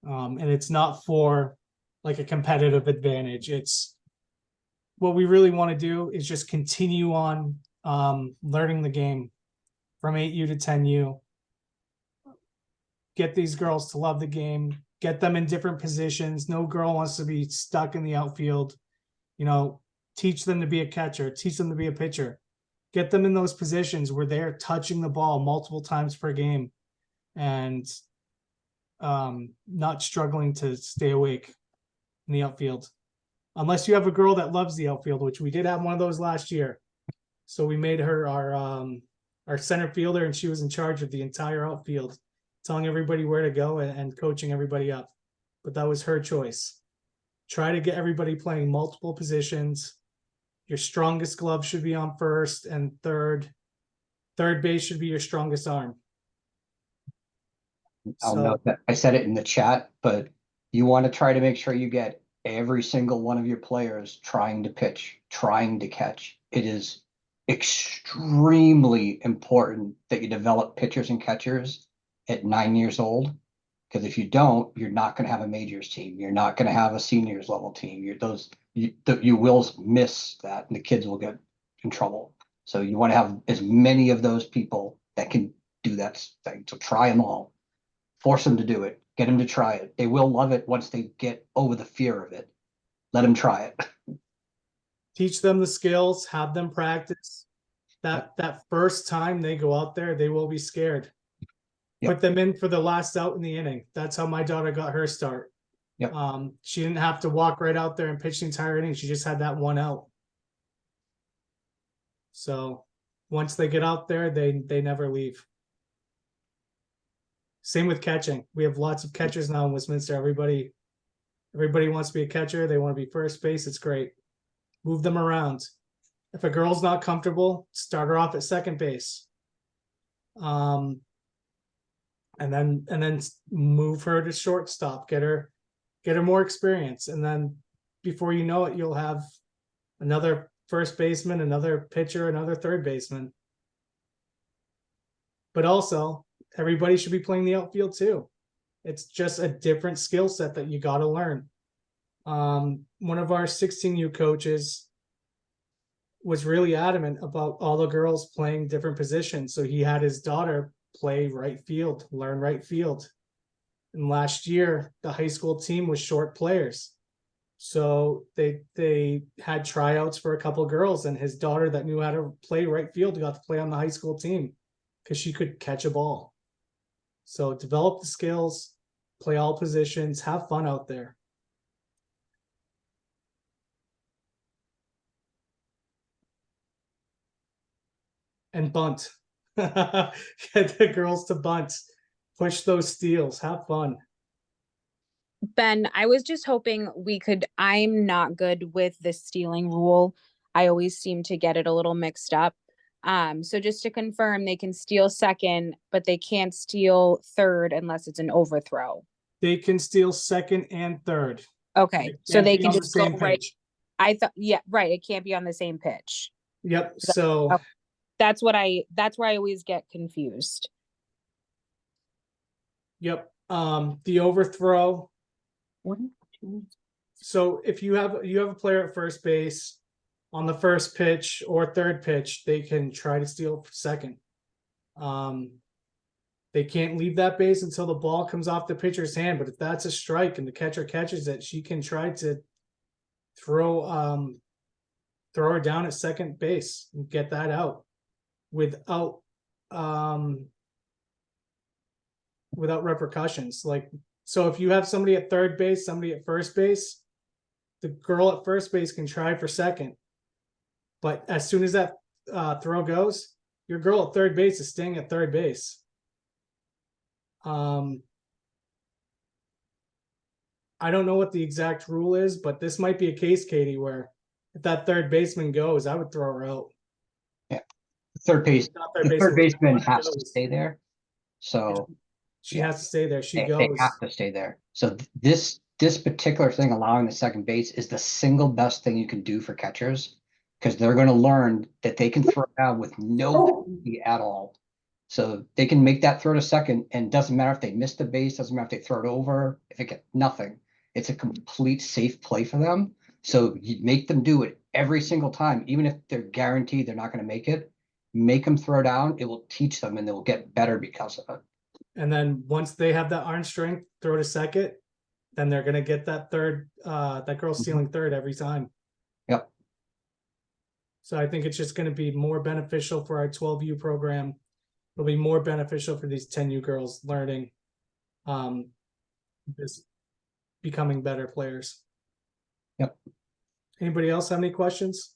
And it's not for like a competitive advantage. It's what we really want to do is just continue on learning the game from 8U to 10U. Get these girls to love the game, get them in different positions. No girl wants to be stuck in the outfield. You know, teach them to be a catcher, teach them to be a pitcher. Get them in those positions where they're touching the ball multiple times per game and not struggling to stay awake in the outfield. Unless you have a girl that loves the outfield, which we did have one of those last year. So we made her our center fielder, and she was in charge of the entire outfield, telling everybody where to go and coaching everybody up. But that was her choice. Try to get everybody playing multiple positions. Your strongest glove should be on first and third. Third base should be your strongest arm. I'll So- note that I said it in the chat, but you want to try to make sure you get every single one of your players trying to pitch, trying to catch. It is extremely important that you develop pitchers and catchers at 9 years old. Because if you don't, you're not going to have a majors team. You're not going to have a seniors level team. You will miss that, and the kids will get in trouble. So you want to have as many of those people that can do that thing. So try them all. Force them to do it. Get them to try it. They will love it once they get over the fear of it. Let them try it. Teach them the skills, have them practice. That first time they go out there, they will be scared. Yep. Put them in for the last out in the inning. That's how my daughter got her start. Yep. She didn't have to walk right out there and pitch the entire inning. She just had that one out. So once they get out there, they never leave. Same with catching. We have lots of catchers now in Westminster. Everybody wants to be a catcher. They want to be first base. It's great. Move them around. If a girl's not comfortable, start her off at second base. And then move her to shortstop, get her more experience. And then before you know it, you'll have another first baseman, another pitcher, another third baseman. But also, everybody should be playing the outfield too. It's just a different skill set that you got to learn. One of our 16U coaches was really adamant about all the girls playing different positions. So he had his daughter play right field, learn right field. And last year, the high school team was short players. So they had tryouts for a couple of girls, and his daughter that knew how to play right field got to play on the high school team because she could catch a ball. So develop the skills, play all positions, have fun out there. And bunt. Get the girls to bunt. Push those steals. Have fun. Ben, I was just hoping I'm not good with the stealing rule. I always seem to get it a little mixed up. So just to confirm, they can steal second, but they can't steal third unless it's an overthrow. They can steal second and third. Okay, It so can't they be can on the just go same right. page. I thought, yeah, right. It can't be on the same pitch. Yep. So Okay. That's where I always get confused. yep. The overthrow. So if you have a player at first base on the first pitch or third pitch, they can try to steal second. They can't leave that base until the ball comes off the pitcher's hand. But if that's a strike and the catcher catches it, she can try to throw her down at second base and get that out without repercussions. Like, so if you have somebody at third base, somebody at first base, the girl at first base can try for second. But as soon as that throw goes, your girl at third base is staying at third base. I don't know what the exact rule is, but this might be a case, Katie, where if that third baseman goes, I would throw her out. Third base, Not the third baseman one has to goes. stay there. So She Yeah. has to stay there. She they goes. have to stay there. So this particular thing, allowing the second base, is the single best thing you can do for catchers. Because they're gonna learn that they can throw down with no penalty at all. So they can make that throw to second, and doesn't matter if they miss the base, doesn't matter if they throw it over, if it get nothing. It's a complete safe play for them. So you make them do it every single time, even if they're guaranteed they're not gonna make it. Make them throw down, it will teach them and they will get better because of it. And then once they have that arm strength, throw to second, then they're gonna get that third, that girl stealing third every time. Yep. So I think it's just gonna be more beneficial for our 12U program. It'll be more beneficial for these 10U girls learning, this becoming better players. Yep. Anybody else have any questions?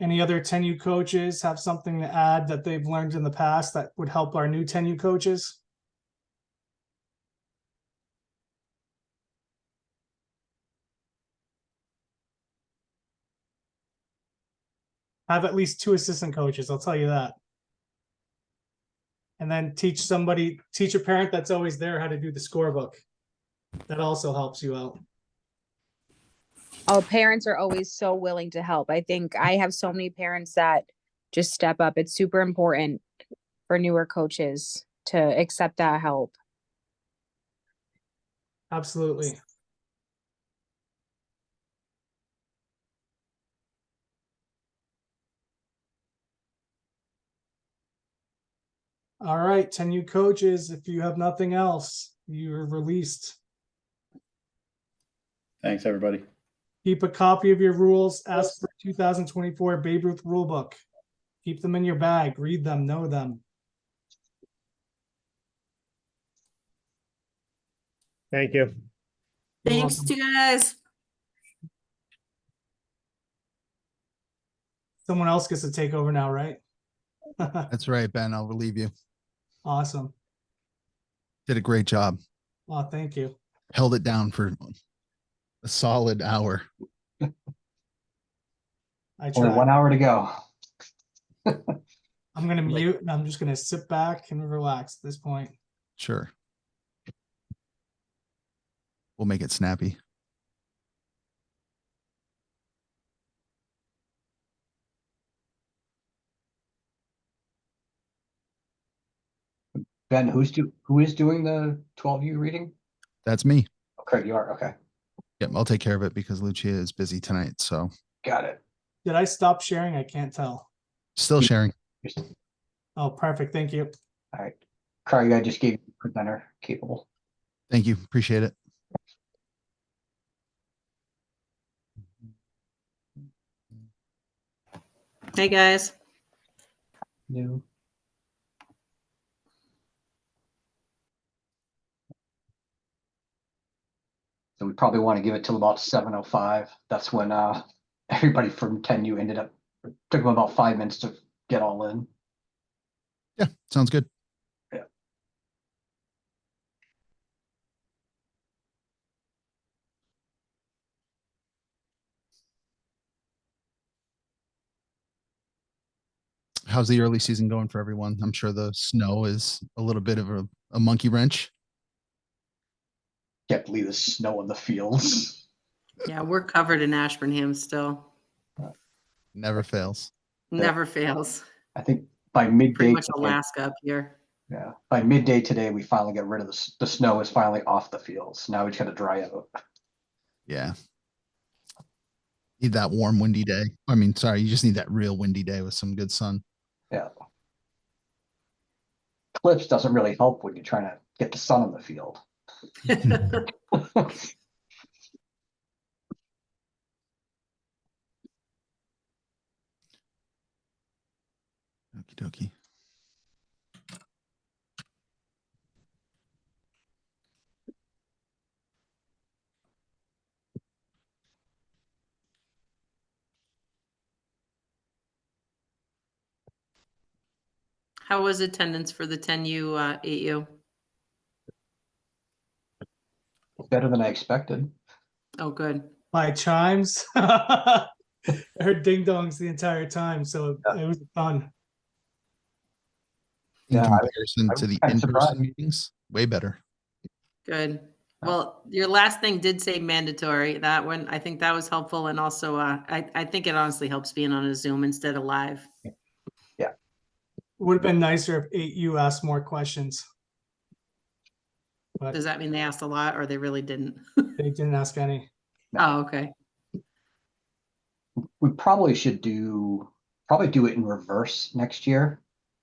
Any other 10U coaches have something to add that they've learned in the past that would help our new 10U coaches? Have at least 2 assistant coaches, I'll tell you that. And then teach a parent that's always there how to do the scorebook. That also helps you out. Oh, parents are always so willing to help. I think I have so many parents that just step up. It's super important for newer coaches to accept that help. Absolutely. All right, 10U coaches, if you have nothing else, you're released. Thanks, everybody. Keep a copy of your rules, ask for 2024 Babe Ruth rulebook. Keep them in your bag, read them, know them. Thank you. You're Thanks welcome. to you guys. Someone else gets to take over now, right? That's right, Ben. I'll relieve you. Awesome. Did a great job. Oh, thank you. Held it down for a solid hour. I Only tried. 1 hour to go. I'm gonna mute and I'm just gonna sit back and relax at this point. Sure. We'll make it snappy. Ben, who is doing the 12U reading? That's me. Oh, Craig, you are, okay, Yep, I'll take care of it because Lucia is busy tonight. So got it. Did I stop sharing? I can't tell. still sharing. Oh, perfect. Thank you. All right, Craig, I just gave you presenter capable. Thank you. Appreciate it. Hey, guys. No. So we probably want to give it till about 7:05. That's when everybody from 10U ended up, took them about 5 minutes to get all in. Yeah, sounds good. Yeah. How's the early season going for everyone? I'm sure the snow is a little bit of a monkey wrench. Can't believe the snow on the fields. Yeah, we're covered in Ashburnham still. Never fails. Never fails. I think by Pretty midday, much Alaska up here. yeah, by midday today, we finally got rid of the snow is finally off the fields. Now we just got to dry out. Yeah. Need that warm, windy day. I mean, sorry, you just need that real windy day with some good sun. Yeah. Clips doesn't really help when you're trying to get the sun on the field. Okie dokie. How was attendance for the 10U, 8U? Better than I expected. Oh, good. By chimes. I heard ding dongs the entire time, so it was fun. In Yeah, comparison I to was the kinda in-person surprised. meetings, way better. Good. Well, your last thing did say mandatory. That one, I think that was helpful. And also, I think it honestly helps being on a Zoom instead of live. Would have been nicer if 8U asked more questions. But Does that mean they asked a lot or they really didn't? they didn't ask any. Oh, okay. We probably should probably do it in reverse next year,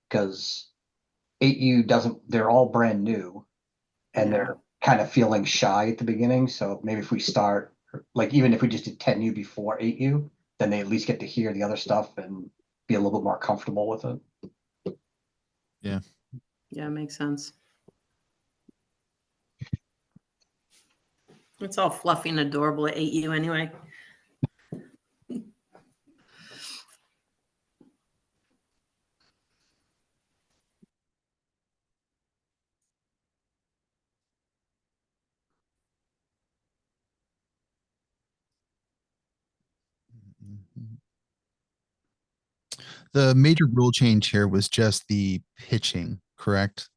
because 8U doesn't, they're all brand new. And Yeah. they're kind of feeling shy at the beginning, so maybe if we start, like, even if we just did 10U before 8U, then they at least get to hear the other stuff and be a little bit more comfortable with it. Yeah, makes sense. It's all fluffy and adorable at 8U anyway. The major rule change here was just the pitching, correct?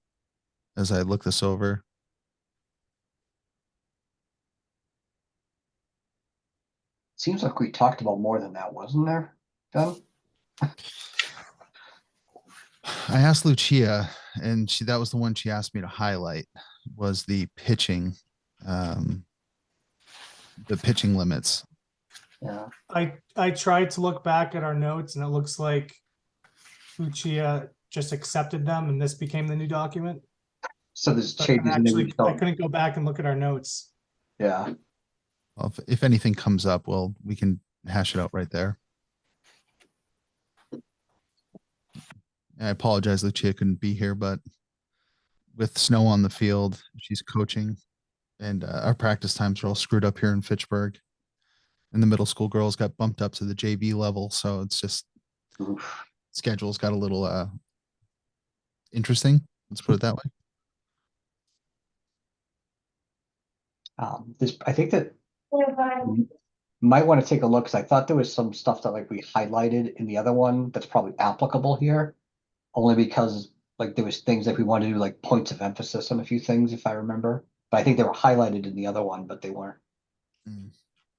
As I look this over. Seems like we talked about more than that, wasn't there, Ben? I asked Lucia, and that was the one she asked me to highlight, was the pitching, um, the pitching limits. Yeah. I tried to look back at our notes and it looks like Lucia just accepted them and this became the new document. So there's So I couldn't changes in actually, I there. couldn't go back and look at our notes. Yeah. Well, if anything comes up, well, we can hash it out right there. I apologize, Lucia couldn't be here, but with snow on the field, she's coaching, and our practice times are all screwed up here in Fitchburg. And the middle school girls got bumped up to the JV level, so it's just Oof. schedule's got a little interesting. Let's put it that way. I think that you might want to take a look, because I thought there was some stuff that like we highlighted in the other one that's probably applicable here. Only because like there was things that we wanted to do, like points of emphasis on a few things, if I remember. But I think they were highlighted in the other one, but they weren't. Mm.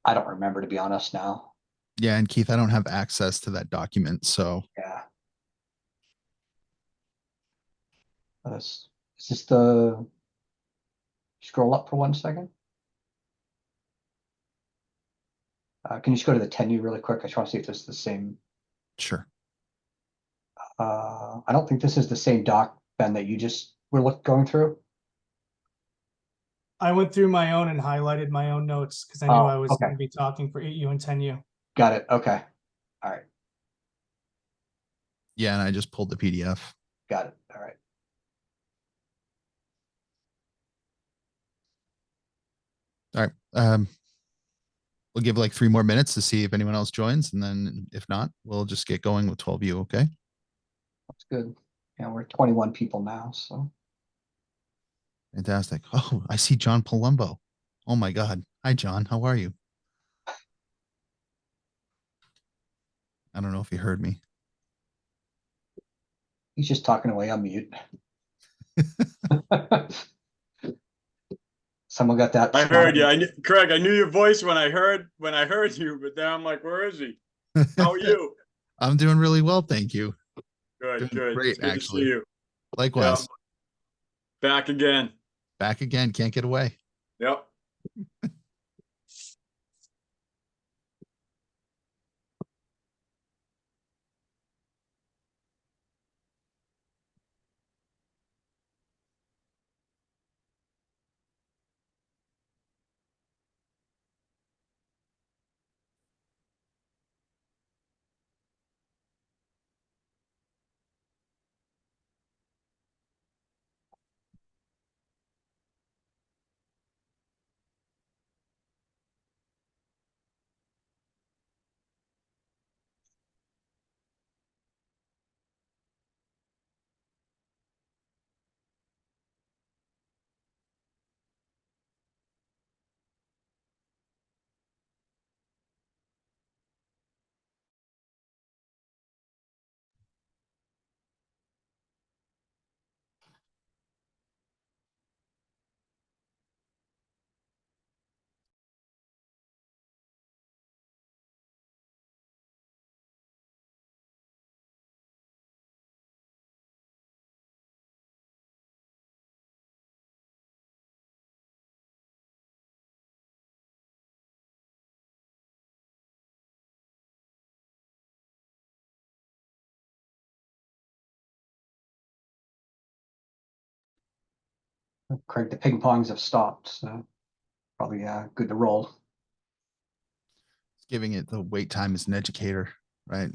I don't remember, to be honest now. Yeah, and Keith, I don't have access to that document, so Yeah. Is this the, scroll up for 1 second? Can you just go to the 10U really quick? I just want to see if this is the same. sure. I don't think this is the same doc, Ben, that you just were going through. I went through my own and highlighted my own notes because I knew Oh, I was okay. going to be talking for 8U and 10U. Got it. Okay. All right. Yeah, and I just pulled the PDF. Got it. All right. All right. We'll give like 3 more minutes to see if anyone else joins, and then if not, we'll just get going with 12U. Okay. That's good. Yeah, we're 21 people now, so. Fantastic. Oh, I see John Palumbo. Oh my God. Hi, John. How are you? I don't know if you heard me. He's just talking away on mute. Someone got that. I heard you. Craig, I knew your voice when I heard you, but then I'm like, where is he? How are you? I'm doing really well, thank you. Good, Doing good. great, It's good actually. to see you. Likewise. Back again. Back again. Can't get away. Yep. Craig, the ping pongs have stopped, so probably good to roll. Giving it the wait time as an educator, right?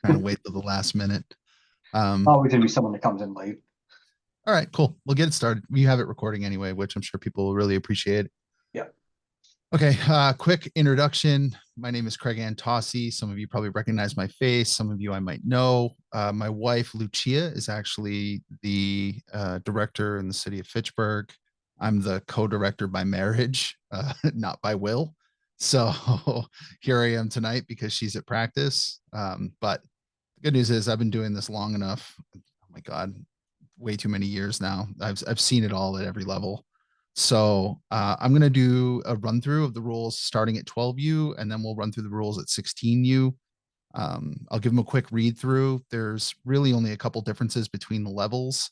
Trying to wait till the last minute. Always gonna be someone that comes in late. All right, cool. We'll get it started. We have it recording anyway, which I'm sure people will really appreciate. Yeah. Okay, quick introduction. My name is Craig Antossi. Some of you probably recognize my face. Some of you I might know. My wife, Lucia, is actually the director in the city of Fitchburg. I'm the co-director by marriage, not by will. So here I am tonight because she's at practice. But the good news is I've been doing this long enough. Oh my God, way too many years now. I've seen it all at every level. So I'm going to do a run through of the rules starting at 12U, and then we'll run through the rules at 16U. I'll give them a quick read through. There's really only a couple differences between the levels.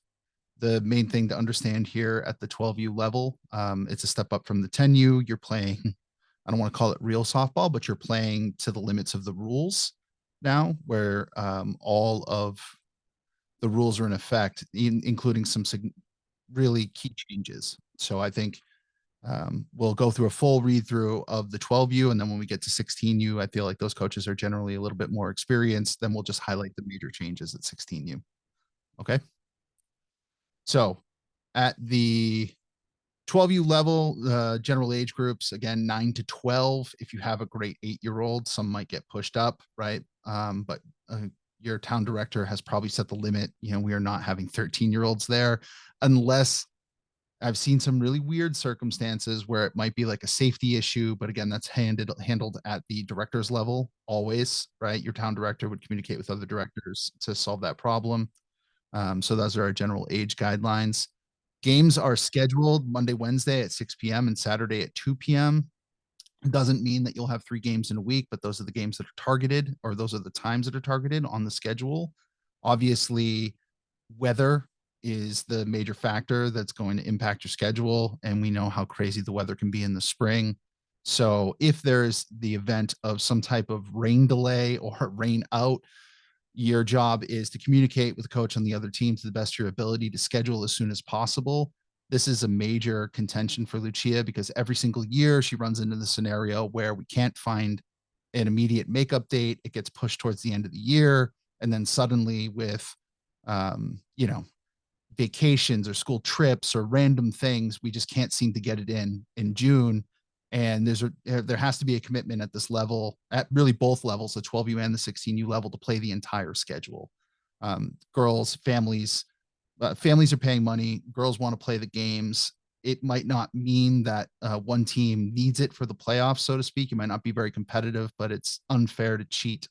The main thing to understand here at the 12U level, it's a step up from the 10U. You're playing, I don't want to call it real softball, but you're playing to the limits of the rules now, where all of the rules are in effect, including some really key changes. So I think we'll go through a full read through of the 12U. And then when we get to 16U, I feel like those coaches are generally a little bit more experienced. Then we'll just highlight the major changes at 16U. Okay. So at the 12U level, general age groups, again, 9 to 12. If you have a great 8-year-old, some might get pushed up, right? But your town director has probably set the limit. You know, we are not having 13-year-olds there unless I've seen some really weird circumstances where it might be like a safety issue, but again, that's handled at the director's level always, right? Your town director would communicate with other directors to solve that problem. So those are our general age guidelines. Games are scheduled Monday, Wednesday at 6 p.m. and Saturday at 2 p.m. It doesn't mean that you'll have 3 games in a week, but those are the games that are targeted, or those are the times that are targeted on the schedule. Obviously, weather is the major factor that's going to impact your schedule. And we know how crazy the weather can be in the spring. So if there's the event of some type of rain delay or rain out, your job is to communicate with the coach on the other team to the best of your ability to schedule as soon as possible. This is a major contention for Lucia because every single year she runs into the scenario where we can't find an immediate makeup date. It gets pushed towards the end of the year. And then suddenly with, vacations or school trips or random things, we just can't seem to get it in June. And there has to be a commitment at this level, at really both levels, the 12U and the 16U level, to play the entire schedule. Girls, families are paying money. Girls want to play the games. It might not mean that one team needs it for the playoffs, so to speak. It might not be very competitive, but it's unfair to cheat.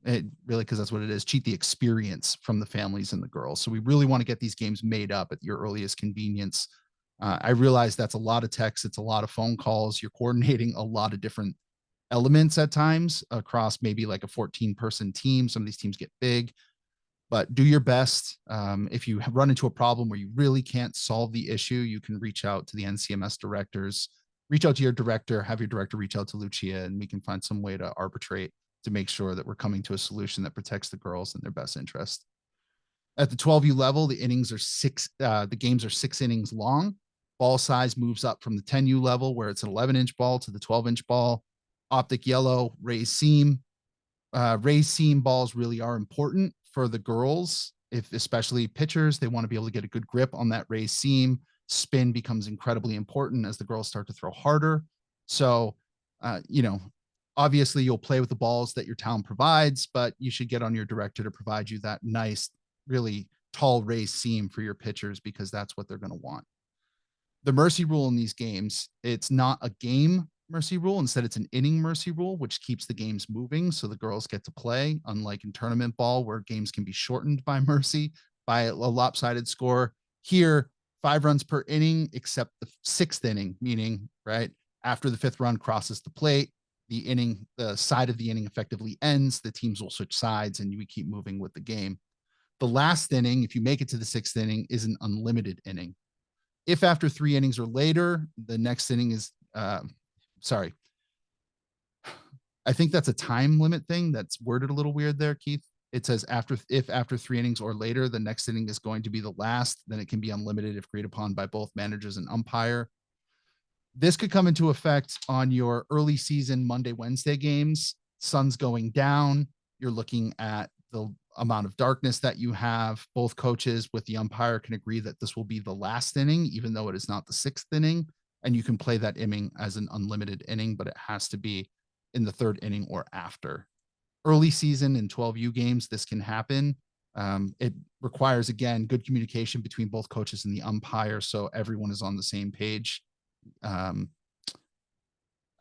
It really, because that's what it is, cheat the experience from the families and the girls. So we really want to get these games made up at your earliest convenience. I realize that's a lot of text. It's a lot of phone calls. You're coordinating a lot of different elements at times across maybe like a 14-person team. Some of these teams get big, but do your best. If you run into a problem where you really can't solve the issue, you can reach out to the NCMS directors, reach out to your director, have your director reach out to Lucia, and we can find some way to arbitrate to make sure that we're coming to a solution that protects the girls in their best interest. At the 12U level, the games are 6 innings long. Ball size moves up from the 10U level, where it's an 11-inch ball, to the 12-inch ball. Optic yellow, raised seam. Raised seam balls really are important for the girls, especially pitchers. They want to be able to get a good grip on that raised seam. Spin becomes incredibly important as the girls start to throw harder. So, obviously you'll play with the balls that your town provides, but you should get on your director to provide you that nice, really tall raised seam for your pitchers, because that's what they're going to want. The mercy rule in these games, it's not a game mercy rule. Instead, it's an inning mercy rule, which keeps the games moving so the girls get to play, unlike in tournament ball where games can be shortened by mercy by a lopsided score. Here, 5 runs per inning, except the 6th inning, meaning, right, after the 5th run crosses the plate, the side of the inning effectively ends, the teams will switch sides, and we keep moving with the game. The last inning, if you make it to the 6th inning, is an unlimited inning. If after 3 innings or later, the next inning is, I think that's a time limit thing that's worded a little weird there, Keith. It says if after 3 innings or later, the next inning is going to be the last, then it can be unlimited if agreed upon by both managers and umpire. This could come into effect on your early season Monday, Wednesday games. Sun's going down. You're looking at the amount of darkness that you have. Both coaches with the umpire can agree that this will be the last inning, even though it is not the 6th inning. And you can play that inning as an unlimited inning, but it has to be in the 3rd inning or after. Early season in 12U games, this can happen. It requires, again, good communication between both coaches and the umpire, so everyone is on the same page.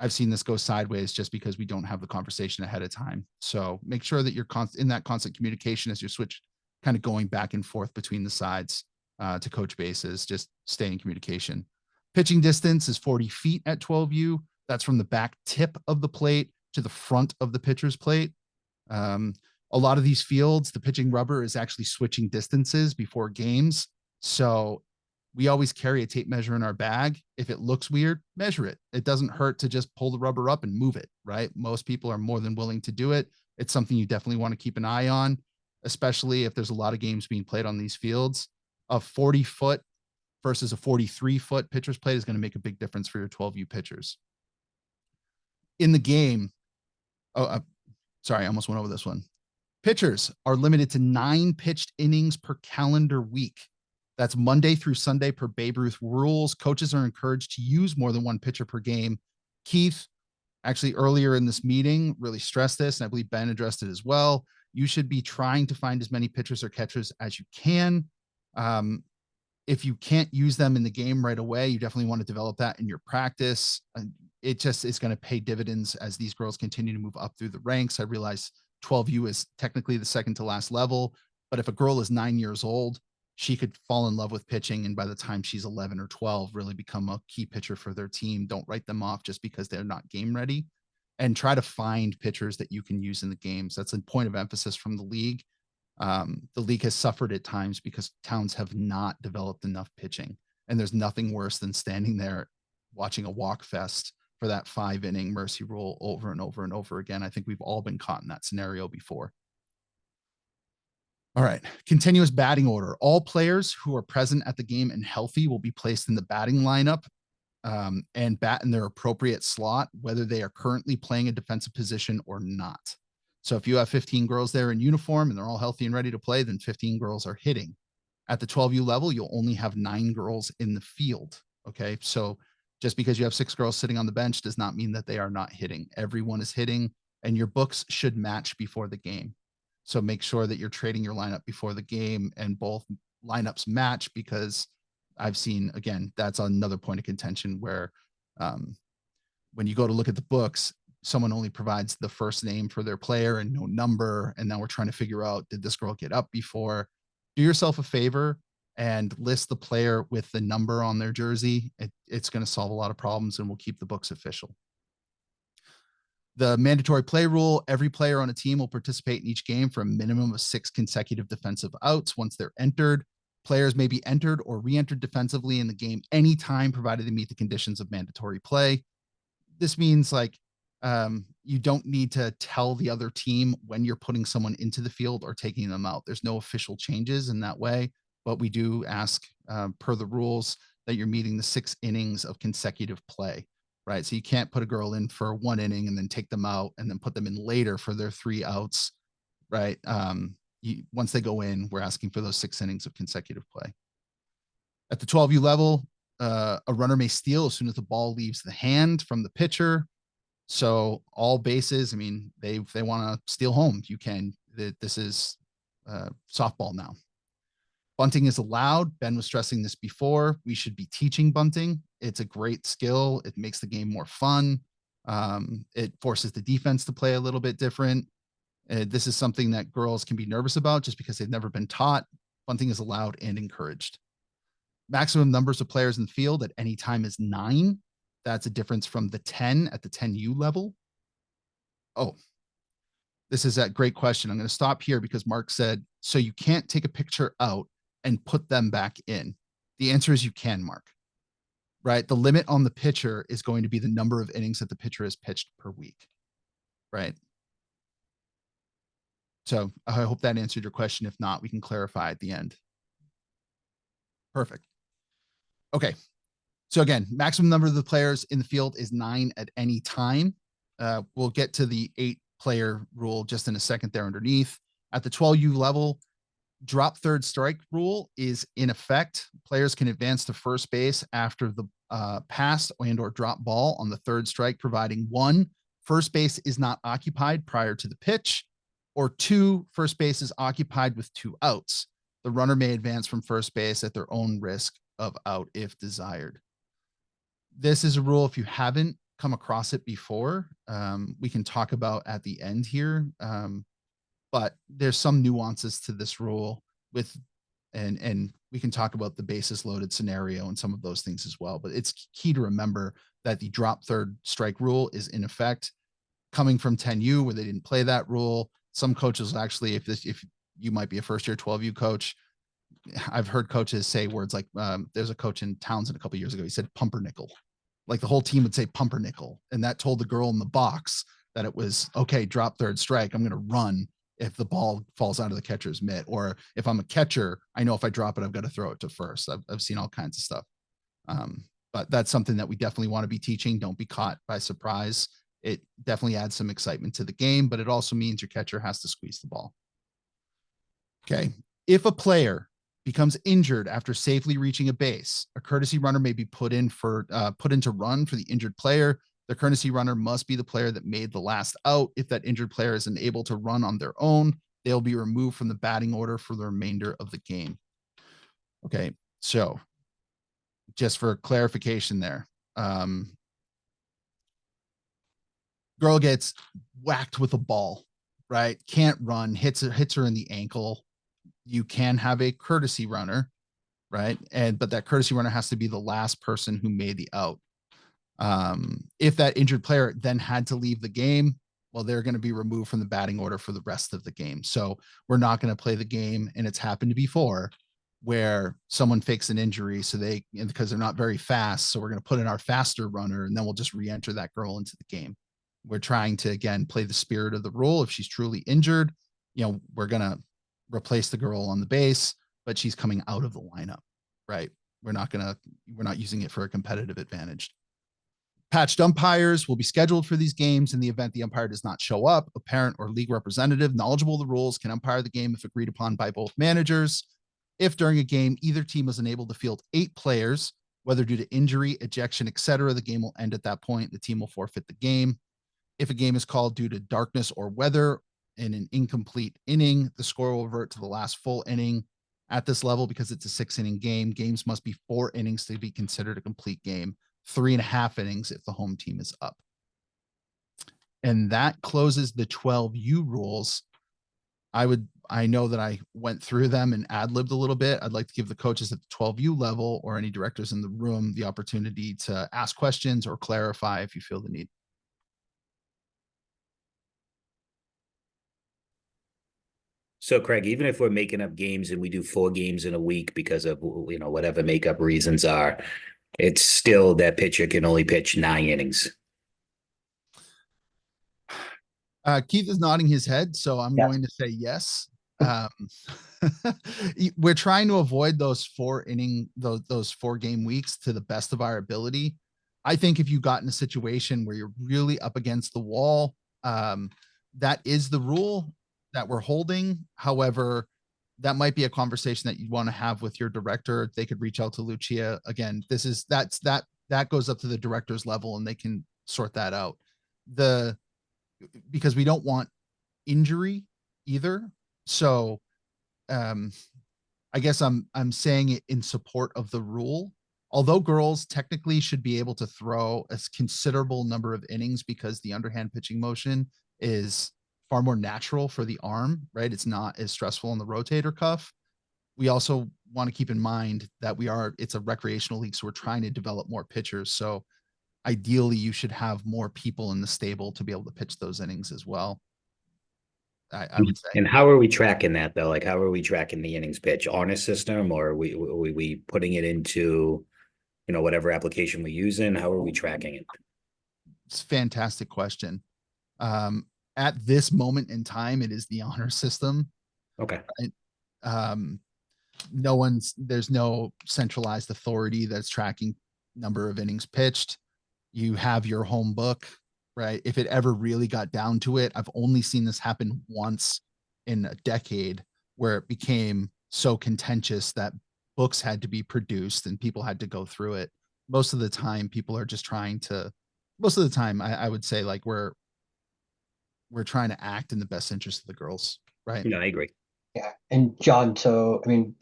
I've seen this go sideways just because we don't have the conversation ahead of time. So make sure that you're in that constant communication as you switch, kind of going back and forth between the sides to coach bases. Just stay in communication. Pitching distance is 40 feet at 12U. That's from the back tip of the plate to the front of the pitcher's plate. A lot of these fields, the pitching rubber is actually switching distances before games. So we always carry a tape measure in our bag. If it looks weird, measure it. It doesn't hurt to just pull the rubber up and move it, right? Most people are more than willing to do it. It's something you definitely want to keep an eye on, especially if there's a lot of games being played on these fields. A 40-foot versus a 43-foot pitcher's plate is going to make a big difference for your 12U pitchers. In the game, sorry, I almost went over this one. Pitchers are limited to 9 pitched innings per calendar week. That's Monday through Sunday per Babe Ruth rules. Coaches are encouraged to use more than 1 pitcher per game. Keith, actually earlier in this meeting, really stressed this, and I believe Ben addressed it as well. You should be trying to find as many pitchers or catchers as you can. If you can't use them in the game right away, you definitely want to develop that in your practice. It just is going to pay dividends as these girls continue to move up through the ranks. I realize 12U is technically the second to last level, but if a girl is 9 years old, she could fall in love with pitching, and by the time she's 11 or 12, really become a key pitcher for their team. Don't write them off just because they're not game ready, and try to find pitchers that you can use in the games. That's a point of emphasis from the league. The league has suffered at times because towns have not developed enough pitching, and there's nothing worse than standing there watching a walk fest for that 5-inning mercy rule over and over and over again. I think we've all been caught in that scenario before. All right, continuous batting order. All players who are present at the game and healthy will be placed in the batting lineup and bat in their appropriate slot, whether they are currently playing a defensive position or not. So if you have 15 girls there in uniform and they're all healthy and ready to play, then 15 girls are hitting. At the 12U level, you'll only have 9 girls in the field. Okay, so just because you have 6 girls sitting on the bench does not mean that they are not hitting. Everyone is hitting, and your books should match before the game. So make sure that you're trading your lineup before the game and both lineups match, because I've seen, again, that's another point of contention where when you go to look at the books, someone only provides the first name for their player and no number. And now we're trying to figure out, did this girl get up before? Do yourself a favor and list the player with the number on their jersey. It's going to solve a lot of problems and will keep the books official. The mandatory play rule, every player on a team will participate in each game for a minimum of 6 consecutive defensive outs. Once they're entered, players may be entered or re-entered defensively in the game anytime, provided they meet the conditions of mandatory play. This means you don't need to tell the other team when you're putting someone into the field or taking them out. There's no official changes in that way, but we do ask per the rules that you're meeting the 6 innings of consecutive play. Right. So you can't put a girl in for 1 inning and then take them out and then put them in later for their 3 outs. Right. Once they go in, we're asking for those 6 innings of consecutive play. At the 12U level, a runner may steal as soon as the ball leaves the hand from the pitcher. So all bases, I mean, if they want to steal home, you can. This is softball now. Bunting is allowed. Ben was stressing this before. We should be teaching bunting. It's a great skill. It makes the game more fun. It forces the defense to play a little bit different. This is something that girls can be nervous about just because they've never been taught. Bunting is allowed and encouraged. Maximum numbers of players in the field at any time is 9. That's a difference from the 10 at the 10U level. Oh, this is a great question. I'm going to stop here because Mark said, so you can't take a picture out and put them back in. The answer is you can, Mark. Right? The limit on the pitcher is going to be the number of innings that the pitcher has pitched per week. Right? So I hope that answered your question. If not, we can clarify at the end. Perfect. Okay. So again, maximum number of the players in the field is 9 at any time. We'll get to the 8-player rule just in a second there underneath. At the 12U level, drop third strike rule is in effect. Players can advance to first base after the pass and or drop ball on the third strike, providing 1, first base is not occupied prior to the pitch, or 2, first base is occupied with 2 outs. The runner may advance from first base at their own risk of out if desired. This is a rule, if you haven't come across it before, we can talk about at the end here. But there's some nuances to this rule with, and we can talk about the bases loaded scenario and some of those things as well. But it's key to remember that the drop third strike rule is in effect. Coming from 10U where they didn't play that rule, some coaches actually, if you might be a first year 12U coach, I've heard coaches say words like, there's a coach in Townsend a couple of years ago, he said pumpernickel. Like the whole team would say pumpernickel. And that told the girl in the box that it was, okay, drop third strike, I'm going to run if the ball falls out of the catcher's mitt. Or if I'm a catcher, I know if I drop it, I've got to throw it to first. I've seen all kinds of stuff. But that's something that we definitely want to be teaching. Don't be caught by surprise. It definitely adds some excitement to the game, but it also means your catcher has to squeeze the ball. Okay. If a player becomes injured after safely reaching a base, a courtesy runner may be put into run for the injured player. The courtesy runner must be the player that made the last out. If that injured player is unable to run on their own, they'll be removed from the batting order for the remainder of the game. Okay, so just for clarification there, girl gets whacked with a ball, right? Can't run, hits her in the ankle. You can have a courtesy runner, right? But that courtesy runner has to be the last person who made the out. If that injured player then had to leave the game, well, they're going to be removed from the batting order for the rest of the game. So we're not going to play the game. And it's happened before where someone fakes an injury. So because they're not very fast. So we're going to put in our faster runner and then we'll just re-enter that girl into the game. We're trying to, again, play the spirit of the rule. If she's truly injured, we're going to replace the girl on the base, but she's coming out of the lineup, right? We're not using it for a competitive advantage. Patched umpires will be scheduled for these games in the event the umpire does not show up. A parent or league representative knowledgeable of the rules can umpire the game if agreed upon by both managers. If during a game, either team is unable to field 8 players, whether due to injury, ejection, etc., the game will end at that point. The team will forfeit the game. If a game is called due to darkness or weather in an incomplete inning, the score will revert to the last full inning. At this level, because it's a 6-inning game, games must be 4 innings to be considered a complete game. 3.5 innings if the home team is up. And that closes the 12U rules. I know that I went through them and ad-libbed a little bit. I'd like to give the coaches at the 12U level or any directors in the room the opportunity to ask questions or clarify if you feel the need. So Craig, even if we're making up games and we do 4 games in a week because of, whatever makeup reasons are, it's still that pitcher can only pitch 9 innings. Keith is nodding his head, so I'm going to say yes. We're trying to avoid those 4 game weeks to the best of our ability. I think if you got in a situation where you're really up against the wall, that is the rule that we're holding. However, that might be a conversation that you'd want to have with your director. They could reach out to Lucia. Again, that goes up to the director's level and they can sort that out. Because we don't want injury either. So I guess I'm saying it in support of the rule. Although girls technically should be able to throw a considerable number of innings because the underhand pitching motion is far more natural for the arm, right? It's not as stressful on the rotator cuff. We also want to keep in mind that it's a recreational league, so we're trying to develop more pitchers. So ideally you should have more people in the stable to be able to pitch those innings as well. I would say. And how are we tracking that though? Like, how are we tracking the innings pitch on a system, or are we putting it into, whatever application we use in? How are we tracking it? It's a fantastic question. at this moment in time, it is the honor system. Okay. There's no centralized authority that's tracking number of innings pitched. You have your home book, right? If it ever really got down to it, I've only seen this happen once in a decade where it became so contentious that books had to be produced and people had to go through it. Most of the time, people are just trying to, most of the time, I would say like we're trying to act in the best interest of the girls, right? No, I agree. Yeah, and John, so I mean,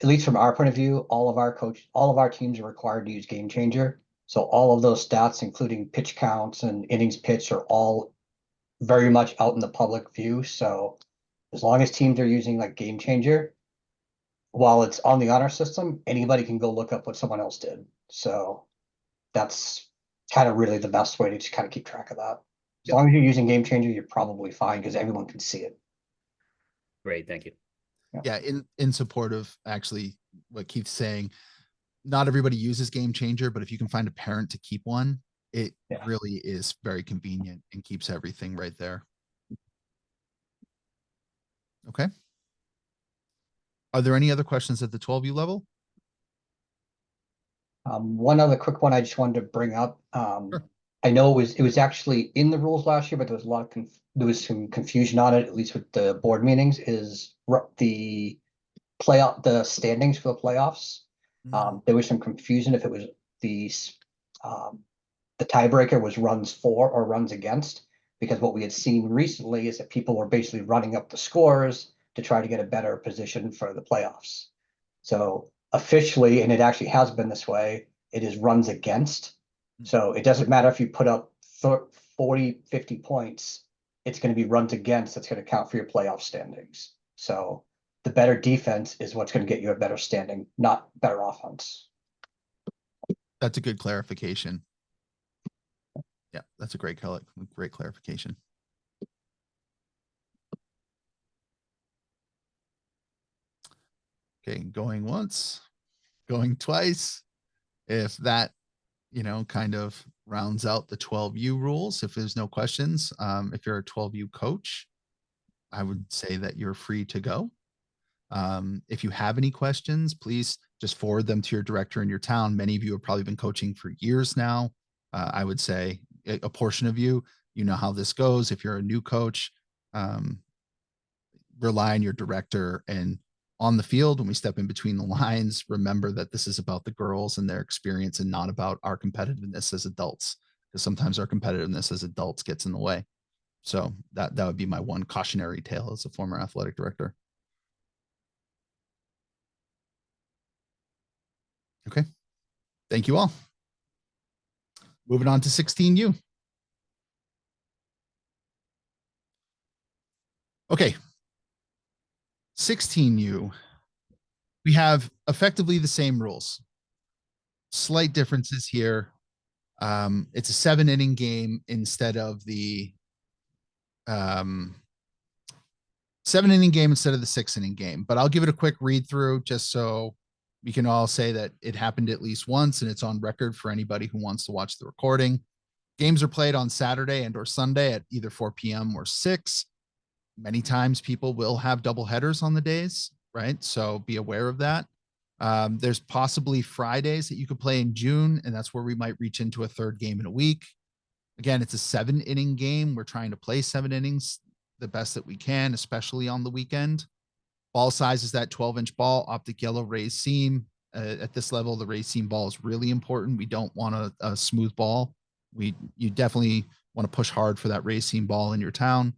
at least from our point of view, all of our teams are required to use Game Changer. So all of those stats, including pitch counts and innings pitched, are all very much out in the public view. So as long as teams are using like Game Changer, while it's on the honor system, anybody can go look up what someone else did. So that's kind of really the best way to just kind of keep track of that. As long as you're using Game Changer, you're probably fine because everyone can see it. Great, thank you. Yeah, in support of actually what Keith's saying, not everybody uses Game Changer, but if you can find a parent to keep one, it really is very convenient and keeps everything right there. Okay. Are there any other questions at the 12U level? One other quick one I just wanted to bring up. Sure. I know it was actually in the rules last year, but there was a lot of there was some confusion on it, at least with the board meetings, is the standings for the playoffs. There was some confusion if it was the tiebreaker was runs for or runs against, because what we had seen recently is that people were basically running up the scores to try to get a better position for the playoffs. So officially, and it actually has been this way, it is runs against. So it doesn't matter if you put up 40, 50 points, it's going to be runs against that's going to count for your playoff standings. So the better defense is what's going to get you a better standing, not better offense. That's a good clarification. Yeah, that's a great clarification. Okay, going once, going twice. If that, kind of rounds out the 12U rules, if there's no questions, if you're a 12U coach, I would say that you're free to go. If you have any questions, please just forward them to your director in your town. Many of you have probably been coaching for years now. I would say a portion of you, you know how this goes. If you're a new coach, rely on your director, and on the field, when we step in between the lines, remember that this is about the girls and their experience and not about our competitiveness as adults, because sometimes our competitiveness as adults gets in the way. So that would be my one cautionary tale as a former athletic director. Okay. Thank you all. Moving on to 16U. Okay. 16U. We have effectively the same rules. Slight differences here. It's a 7-inning game instead of the 7-inning game instead of the 6-inning game. But I'll give it a quick read through just so we can all say that it happened at least once and it's on record for anybody who wants to watch the recording. Games are played on Saturday and or Sunday at either 4 p.m. or 6. Many times people will have double headers on the days, right? So be aware of that. There's possibly Fridays that you could play in June, and that's where we might reach into a third game in a week. Again, it's a 7-inning game. We're trying to play 7 innings the best that we can, especially on the weekend. Ball size is that 12-inch ball, optic yellow raised seam. At this level, the raised seam ball is really important. We don't want a smooth ball. You definitely want to push hard for that raised seam ball in your town.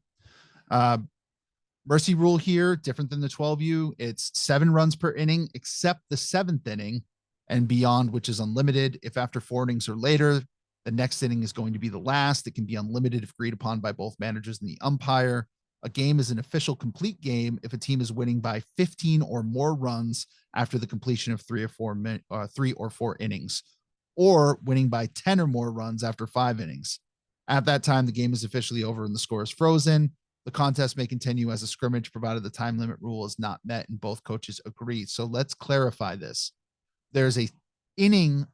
Mercy rule here, different than the 12U. It's 7 runs per inning, except the 7th inning and beyond, which is unlimited. If after 4 innings or later, the next inning is going to be the last, it can be unlimited if agreed upon by both managers and the umpire. A game is an official complete game if a team is winning by 15 or more runs after the completion of 3 or 4 innings, or winning by 10 or more runs after 5 innings. At that time, the game is officially over and the score is frozen. The contest may continue as a scrimmage provided the time limit rule is not met and both coaches agree. So let's clarify this. There's a inning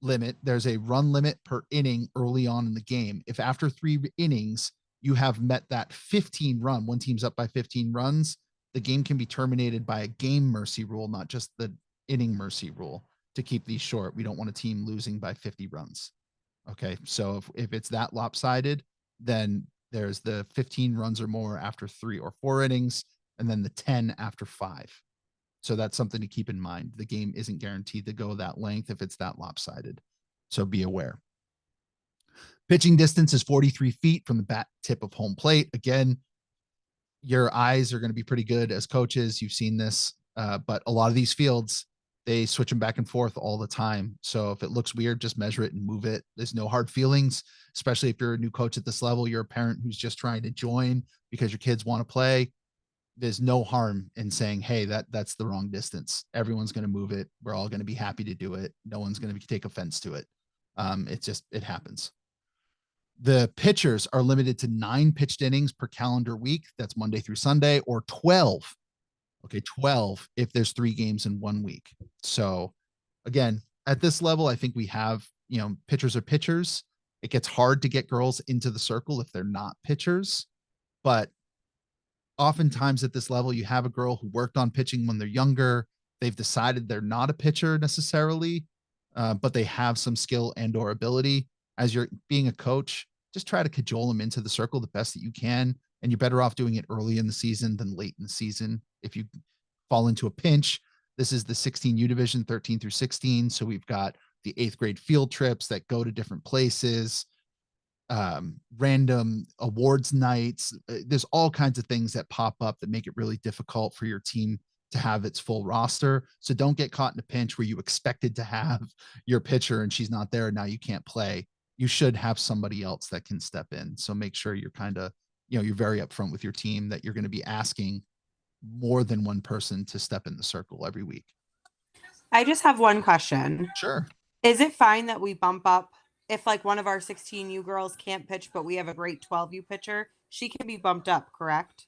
limit. There's a run limit per inning early on in the game. If after 3 innings, you have met that 15 run, one team's up by 15 runs, the game can be terminated by a game mercy rule, not just the inning mercy rule, to keep these short. We don't want a team losing by 50 runs. Okay, so if it's that lopsided, then there's the 15 runs or more after 3 or 4 innings, and then the 10 after 5. So that's something to keep in mind. The game isn't guaranteed to go that length if it's that lopsided. So be aware. Pitching distance is 43 feet from the bat tip of home plate. Again, your eyes are going to be pretty good as coaches. You've seen this, but a lot of these fields, they switch them back and forth all the time. So if it looks weird, just measure it and move it. There's no hard feelings, especially if you're a new coach at this level. You're a parent who's just trying to join because your kids want to play. There's no harm in saying, hey, that's the wrong distance. Everyone's going to move it. We're all going to be happy to do it. No one's going to take offense to it. It happens. The pitchers are limited to 9 pitched innings per calendar week. That's Monday through Sunday, or 12. Okay, 12 if there's 3 games in 1 week. So again, at this level, I think we have, pitchers are pitchers. It gets hard to get girls into the circle if they're not pitchers, but oftentimes at this level, you have a girl who worked on pitching when they're younger. They've decided they're not a pitcher necessarily, but they have some skill and or ability. As you're being a coach, just try to cajole them into the circle the best that you can. And you're better off doing it early in the season than late in the season. If you fall into a pinch, this is the 16U division, 13 through 16. So we've got the 8th grade field trips that go to different places, random awards nights. There's all kinds of things that pop up that make it really difficult for your team to have its full roster. So don't get caught in a pinch where you expected to have your pitcher and she's not there. Now you can't play. You should have somebody else that can step in. So make sure you're you're very upfront with your team that you're going to be asking more than one person to step in the circle every week. I just have one question. Sure. Is it fine that we bump up if like one of our 16U girls can't pitch, but we have a great 12U pitcher? She can be bumped up, correct?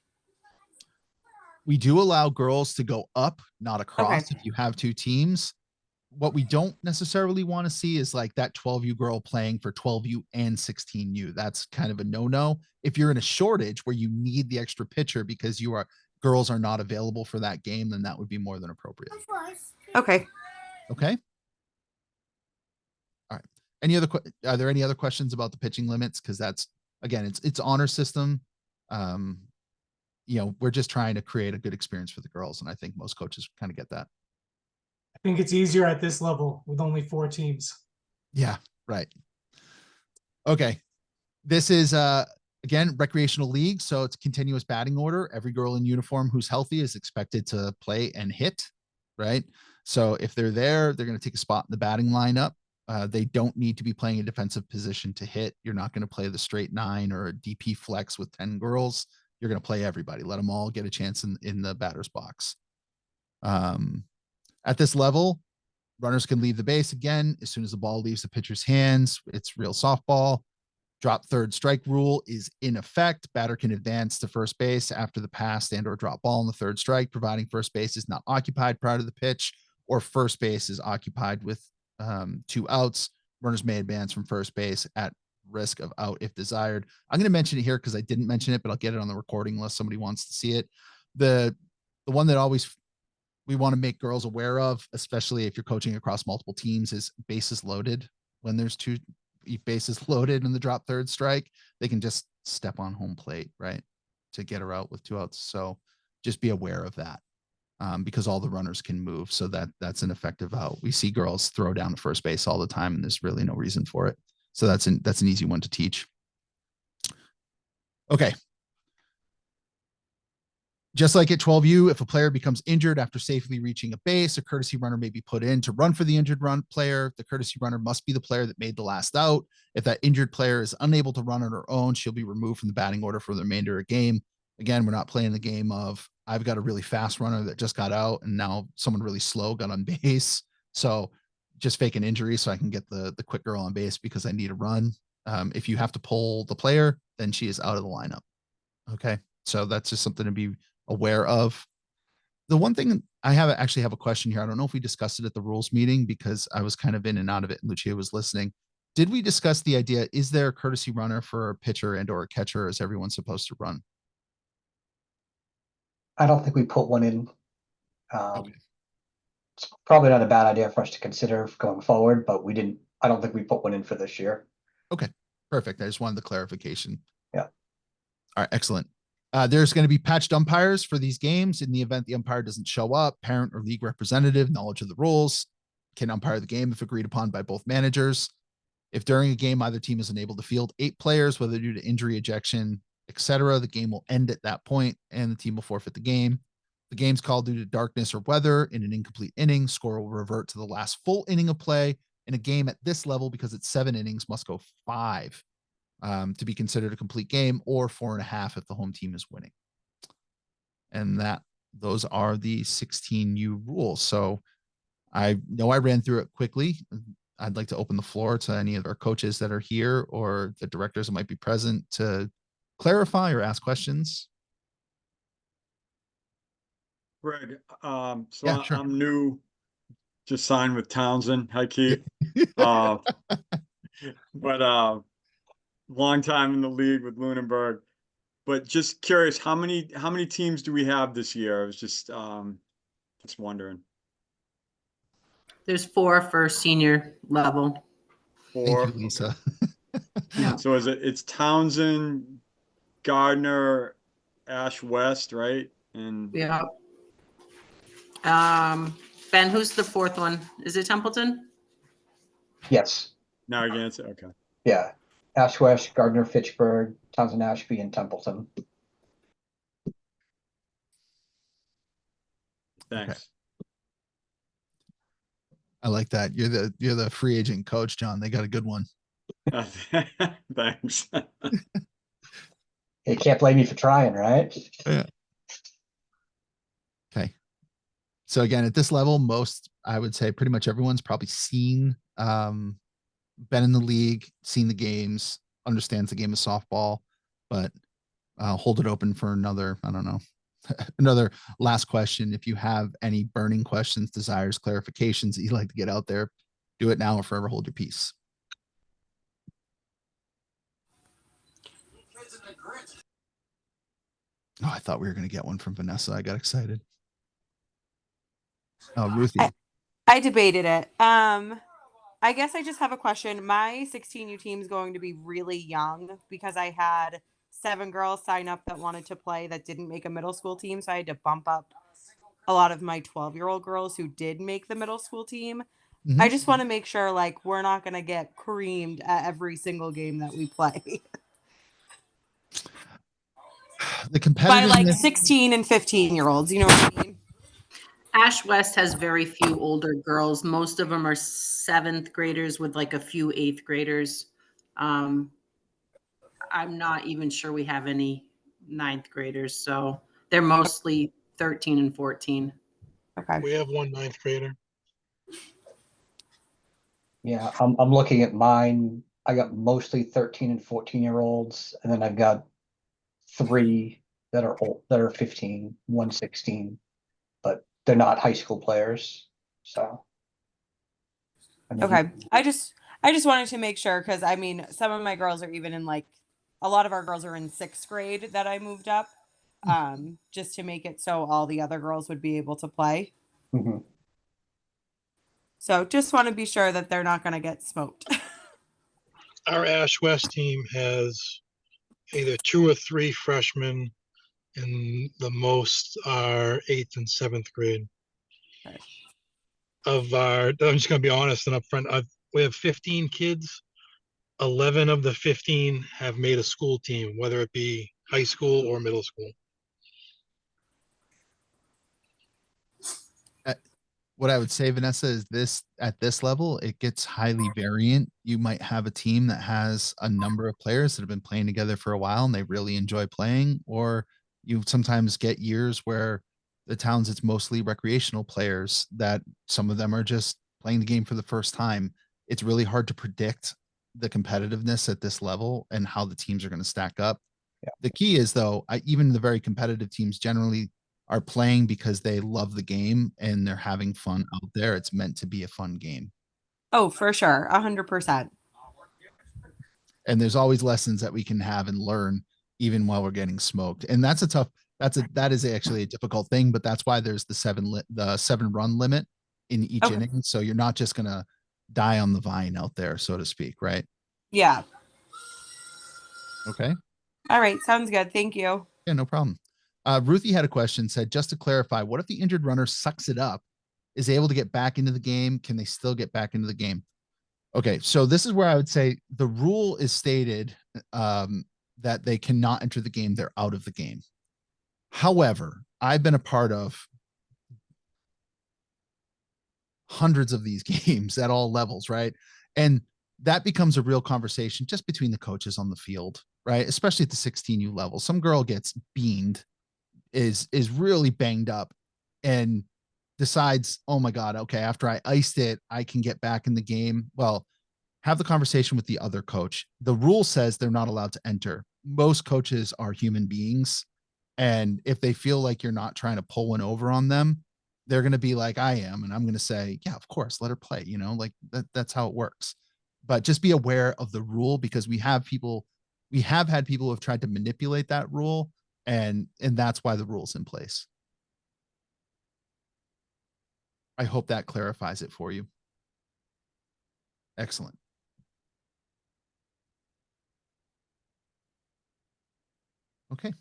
We do allow girls to go up, not across. Okay. If you have 2 teams, what we don't necessarily want to see is like that 12U girl playing for 12U and 16U. That's kind of a no-no. If you're in a shortage where you need the extra pitcher because girls are not available for that game, then that would be more than appropriate. Okay. Okay. All right. Are there any other questions about the pitching limits? Because that's, again, it's honor system. We're just trying to create a good experience for the girls. And I think most coaches kind of get that. I think it's easier at this level with only 4 teams. Yeah, right. Okay. This is, again, recreational league. So it's continuous batting order. Every girl in uniform who's healthy is expected to play and hit, right? So if they're there, they're going to take a spot in the batting lineup. They don't need to be playing a defensive position to hit. You're not going to play the straight 9 or a DP flex with 10 girls. You're going to play everybody. Let them all get a chance in the batter's box. At this level, runners can leave the base again as soon as the ball leaves the pitcher's hands. It's real softball. Drop third strike rule is in effect. Batter can advance to first base after the pass and or drop ball on the third strike, providing first base is not occupied prior to the pitch or first base is occupied with 2 outs. Runners may advance from first base at risk of out if desired. I'm going to mention it here because I didn't mention it, but I'll get it on the recording unless somebody wants to see it. The one that always we want to make girls aware of, especially if you're coaching across multiple teams, is bases loaded. When there's 2 bases loaded in the drop third strike, they can just step on home plate, right, to get her out with 2 outs. So just be aware of that, because all the runners can move. So that's an effective out. We see girls throw down to first base all the time, and there's really no reason for it. So that's an easy one to teach. Okay. Just like at 12U, if a player becomes injured after safely reaching a base, a courtesy runner may be put in to run for the injured player. The courtesy runner must be the player that made the last out. If that injured player is unable to run on her own, she'll be removed from the batting order for the remainder of the game. Again, we're not playing the game of I've got a really fast runner that just got out and now someone really slow got on base. So just fake an injury so I can get the quick girl on base because I need a run. If you have to pull the player, then she is out of the lineup. Okay. So that's just something to be aware of. The one thing I actually have a question here. I don't know if we discussed it at the rules meeting because I was kind of in and out of it and Lucia was listening. Did we discuss the idea? Is there a courtesy runner for a pitcher and or a catcher? Is everyone supposed to run? I don't think we put one in. Okay. It's probably not a bad idea for us to consider going forward, but I don't think we put one in for this year. Okay, perfect. I just wanted the clarification. Yeah. All right, excellent. There's going to be patched umpires for these games. In the event the umpire doesn't show up, parent or league representative, knowledge of the rules, can umpire the game if agreed upon by both managers. If during a game either team is unable to field 8 players, whether due to injury, ejection, etc., the game will end at that point and the team will forfeit the game. The game's called due to darkness or weather in an incomplete inning. Score will revert to the last full inning of play. In a game at this level, because it's 7 innings, must go 5 to be considered a complete game, or 4.5 if the home team is winning. And those are the 16U rules. So I know I ran through it quickly. I'd like to open the floor to any of our coaches that are here or the directors that might be present to clarify or ask questions. Greg, so Yeah, sure. I'm new, just signed with Townsend. Hi, Keith. But long time in the league with Lunenburg. But just curious, how many teams do we have this year? I was just wondering. There's 4 for senior level. Thank you, 4. Lisa. Yeah. So it's Townsend, Gardner, Ash West, right? And Yeah. Ben, who's the 4th one? Is it Templeton? Yes. Narragansett. Okay. Yeah. Ash West, Gardner, Fitchburg, Townsend, Ashby, and Templeton. Thanks. Okay. I like that. You're the free agent coach, John. They got a good one. Thanks. You can't blame me for trying, right? Yeah. Okay. So again, at this level, I would say pretty much everyone's probably seen, been in the league, seen the games, understands the game of softball, but I'll hold it open for another, I don't know, another last question. If you have any burning questions, desires, clarifications that you'd like to get out there, do it now or forever hold your peace. Oh, I thought we were going to get one from Vanessa. I got excited. Oh, Ruthie. I debated it. I guess I just have a question. My 16U team is going to be really young because I had 7 girls sign up that wanted to play that didn't make a middle school team. So I had to bump up a lot of my 12-year-old girls who did make the middle school team. Mhm. I just want to make sure like we're not going to get creamed at every single game that we play. The By like competitiveness. 16 and 15-year-olds, you know what I mean? Ash West has very few older girls. Most of them are 7th graders with like a few 8th graders. I'm not even sure we have any 9th graders. So they're mostly 13 and 14. Okay. We have 1 9th grader. Yeah, I'm looking at mine. I got mostly 13 and 14-year-olds, and then I've got 3 that are old, that are 15, 1 16, but they're not high school players. So I mean, Okay. I just wanted to make sure because I mean some of my girls are even in like a lot of our girls are in 6th grade that I moved up just to make it so all the other girls would be able to play. Mhm. So just want to be sure that they're not going to get smoked. Our Ash West team has either 2 or 3 freshmen, and the most are 8th and 7th grade. Okay. I'm just going to be honest and upfront. We have 15 kids. 11 of the 15 have made a school team, whether it be high school or middle school. What I would say, Vanessa, is at this level, it gets highly variant. You might have a team that has a number of players that have been playing together for a while and they really enjoy playing, or you sometimes get years where the towns, it's mostly recreational players that some of them are just playing the game for the first time. It's really hard to predict the competitiveness at this level and how the teams are going to stack up. Yeah. The key is though, even the very competitive teams generally are playing because they love the game and they're having fun out there. It's meant to be a fun game. Oh, for sure. 100%. And there's always lessons that we can have and learn even while we're getting smoked. And that is actually a difficult thing, but that's why there's the 7-run limit in each Okay. inning. So you're not just going to die on the vine out there, so to speak. Right. Yeah. Okay. All right. Sounds good. Thank you. Yeah, no problem. Ruthie had a question, said, just to clarify, what if the injured runner sucks it up, is able to get back into the game? Can they still get back into the game? Okay, so this is where I would say the rule is stated that they cannot enter the game. They're out of the game. However, I've been a part of hundreds of these games at all levels, right? And that becomes a real conversation just between the coaches on the field, right? Especially at the 16U level. Some girl gets beamed, is really banged up, and decides, oh my God, okay, after I iced it, I can get back in the game. Well, have the conversation with the other coach. The rule says they're not allowed to enter. Most coaches are human beings. And if they feel like you're not trying to pull one over on them, they're going to be like, I am. And I'm going to say, yeah, of course, let her play, like that's how it works. But just be aware of the rule, because we have had people who have tried to manipulate that rule. And that's why the rule's in place. I hope that clarifies it for you. Excellent. Okay.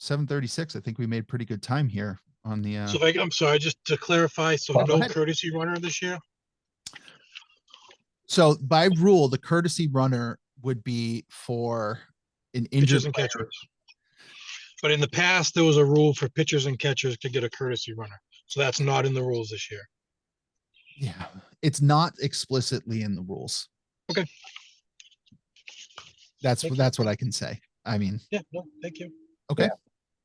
7:36. I think we made pretty good time here on the So I'm sorry, just to clarify, so Go no ahead. courtesy runner this year? So by rule, the courtesy runner would be for an injured Pitchers and player. catchers. But in the past, there was a rule for pitchers and catchers to get a courtesy runner. So that's not in the rules this year. Yeah, it's not explicitly in the rules. Okay. That's what I can say. I mean, Yeah, no, thank you. okay. Yeah.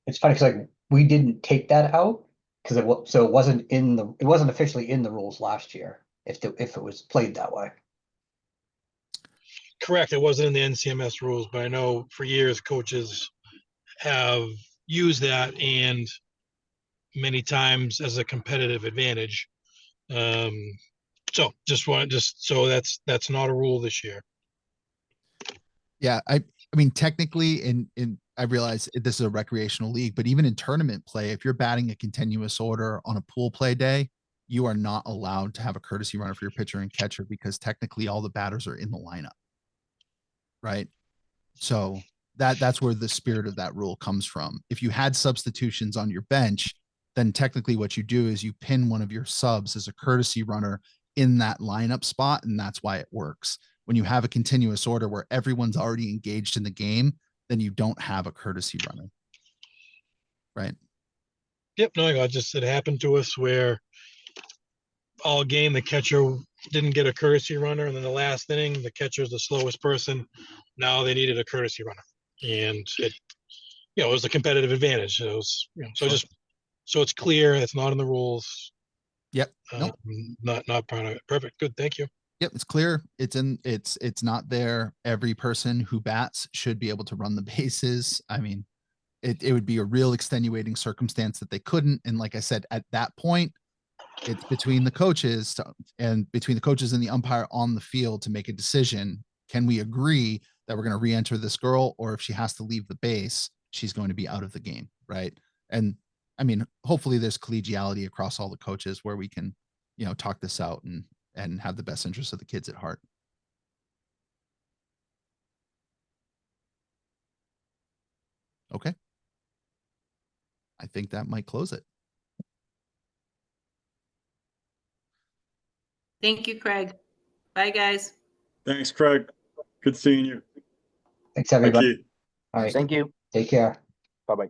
It's funny because like we didn't take that out because it wasn't officially in the rules last year if it was played that way. Correct. It wasn't in the NCMS rules, but I know for years coaches have used that and many times as a competitive advantage. So so that's not a rule this year. Yeah, I mean, technically, in I realize this is a recreational league, but even in tournament play, if you're batting a continuous order on a pool play day, you are not allowed to have a courtesy runner for your pitcher and catcher, because technically all the batters are in the lineup. Right. So that's where the spirit of that rule comes from. If you had substitutions on your bench, then technically what you do is you pin one of your subs as a courtesy runner in that lineup spot, and that's why it works. When you have a continuous order where everyone's already engaged in the game, then you don't have a courtesy runner. Right. Yep. No, it happened to us where all game the catcher didn't get a courtesy runner, and then the last inning the catcher's the slowest person. Now they needed a courtesy runner, and it was a competitive advantage. It was so it's clear it's not in the rules. Yep. Nope. Not part of it. Perfect. Good. Thank you. Yep, it's clear. It's not there. Every person who bats should be able to run the bases. I mean, it would be a real extenuating circumstance that they couldn't. And like I said, at that point, it's between the coaches and the umpire on the field to make a decision. Can we agree that we're going to re-enter this girl, or if she has to leave the base, she's going to be out of the game, right? And I mean, hopefully there's collegiality across all the coaches where we can, talk this out and have the best interest of the kids at heart. Okay. I think that might close it. Thank you, Craig. Bye, guys. Thanks, Craig. Good seeing you. Thanks, everybody. Thank you. All right. Thank you. Take care. Bye-bye.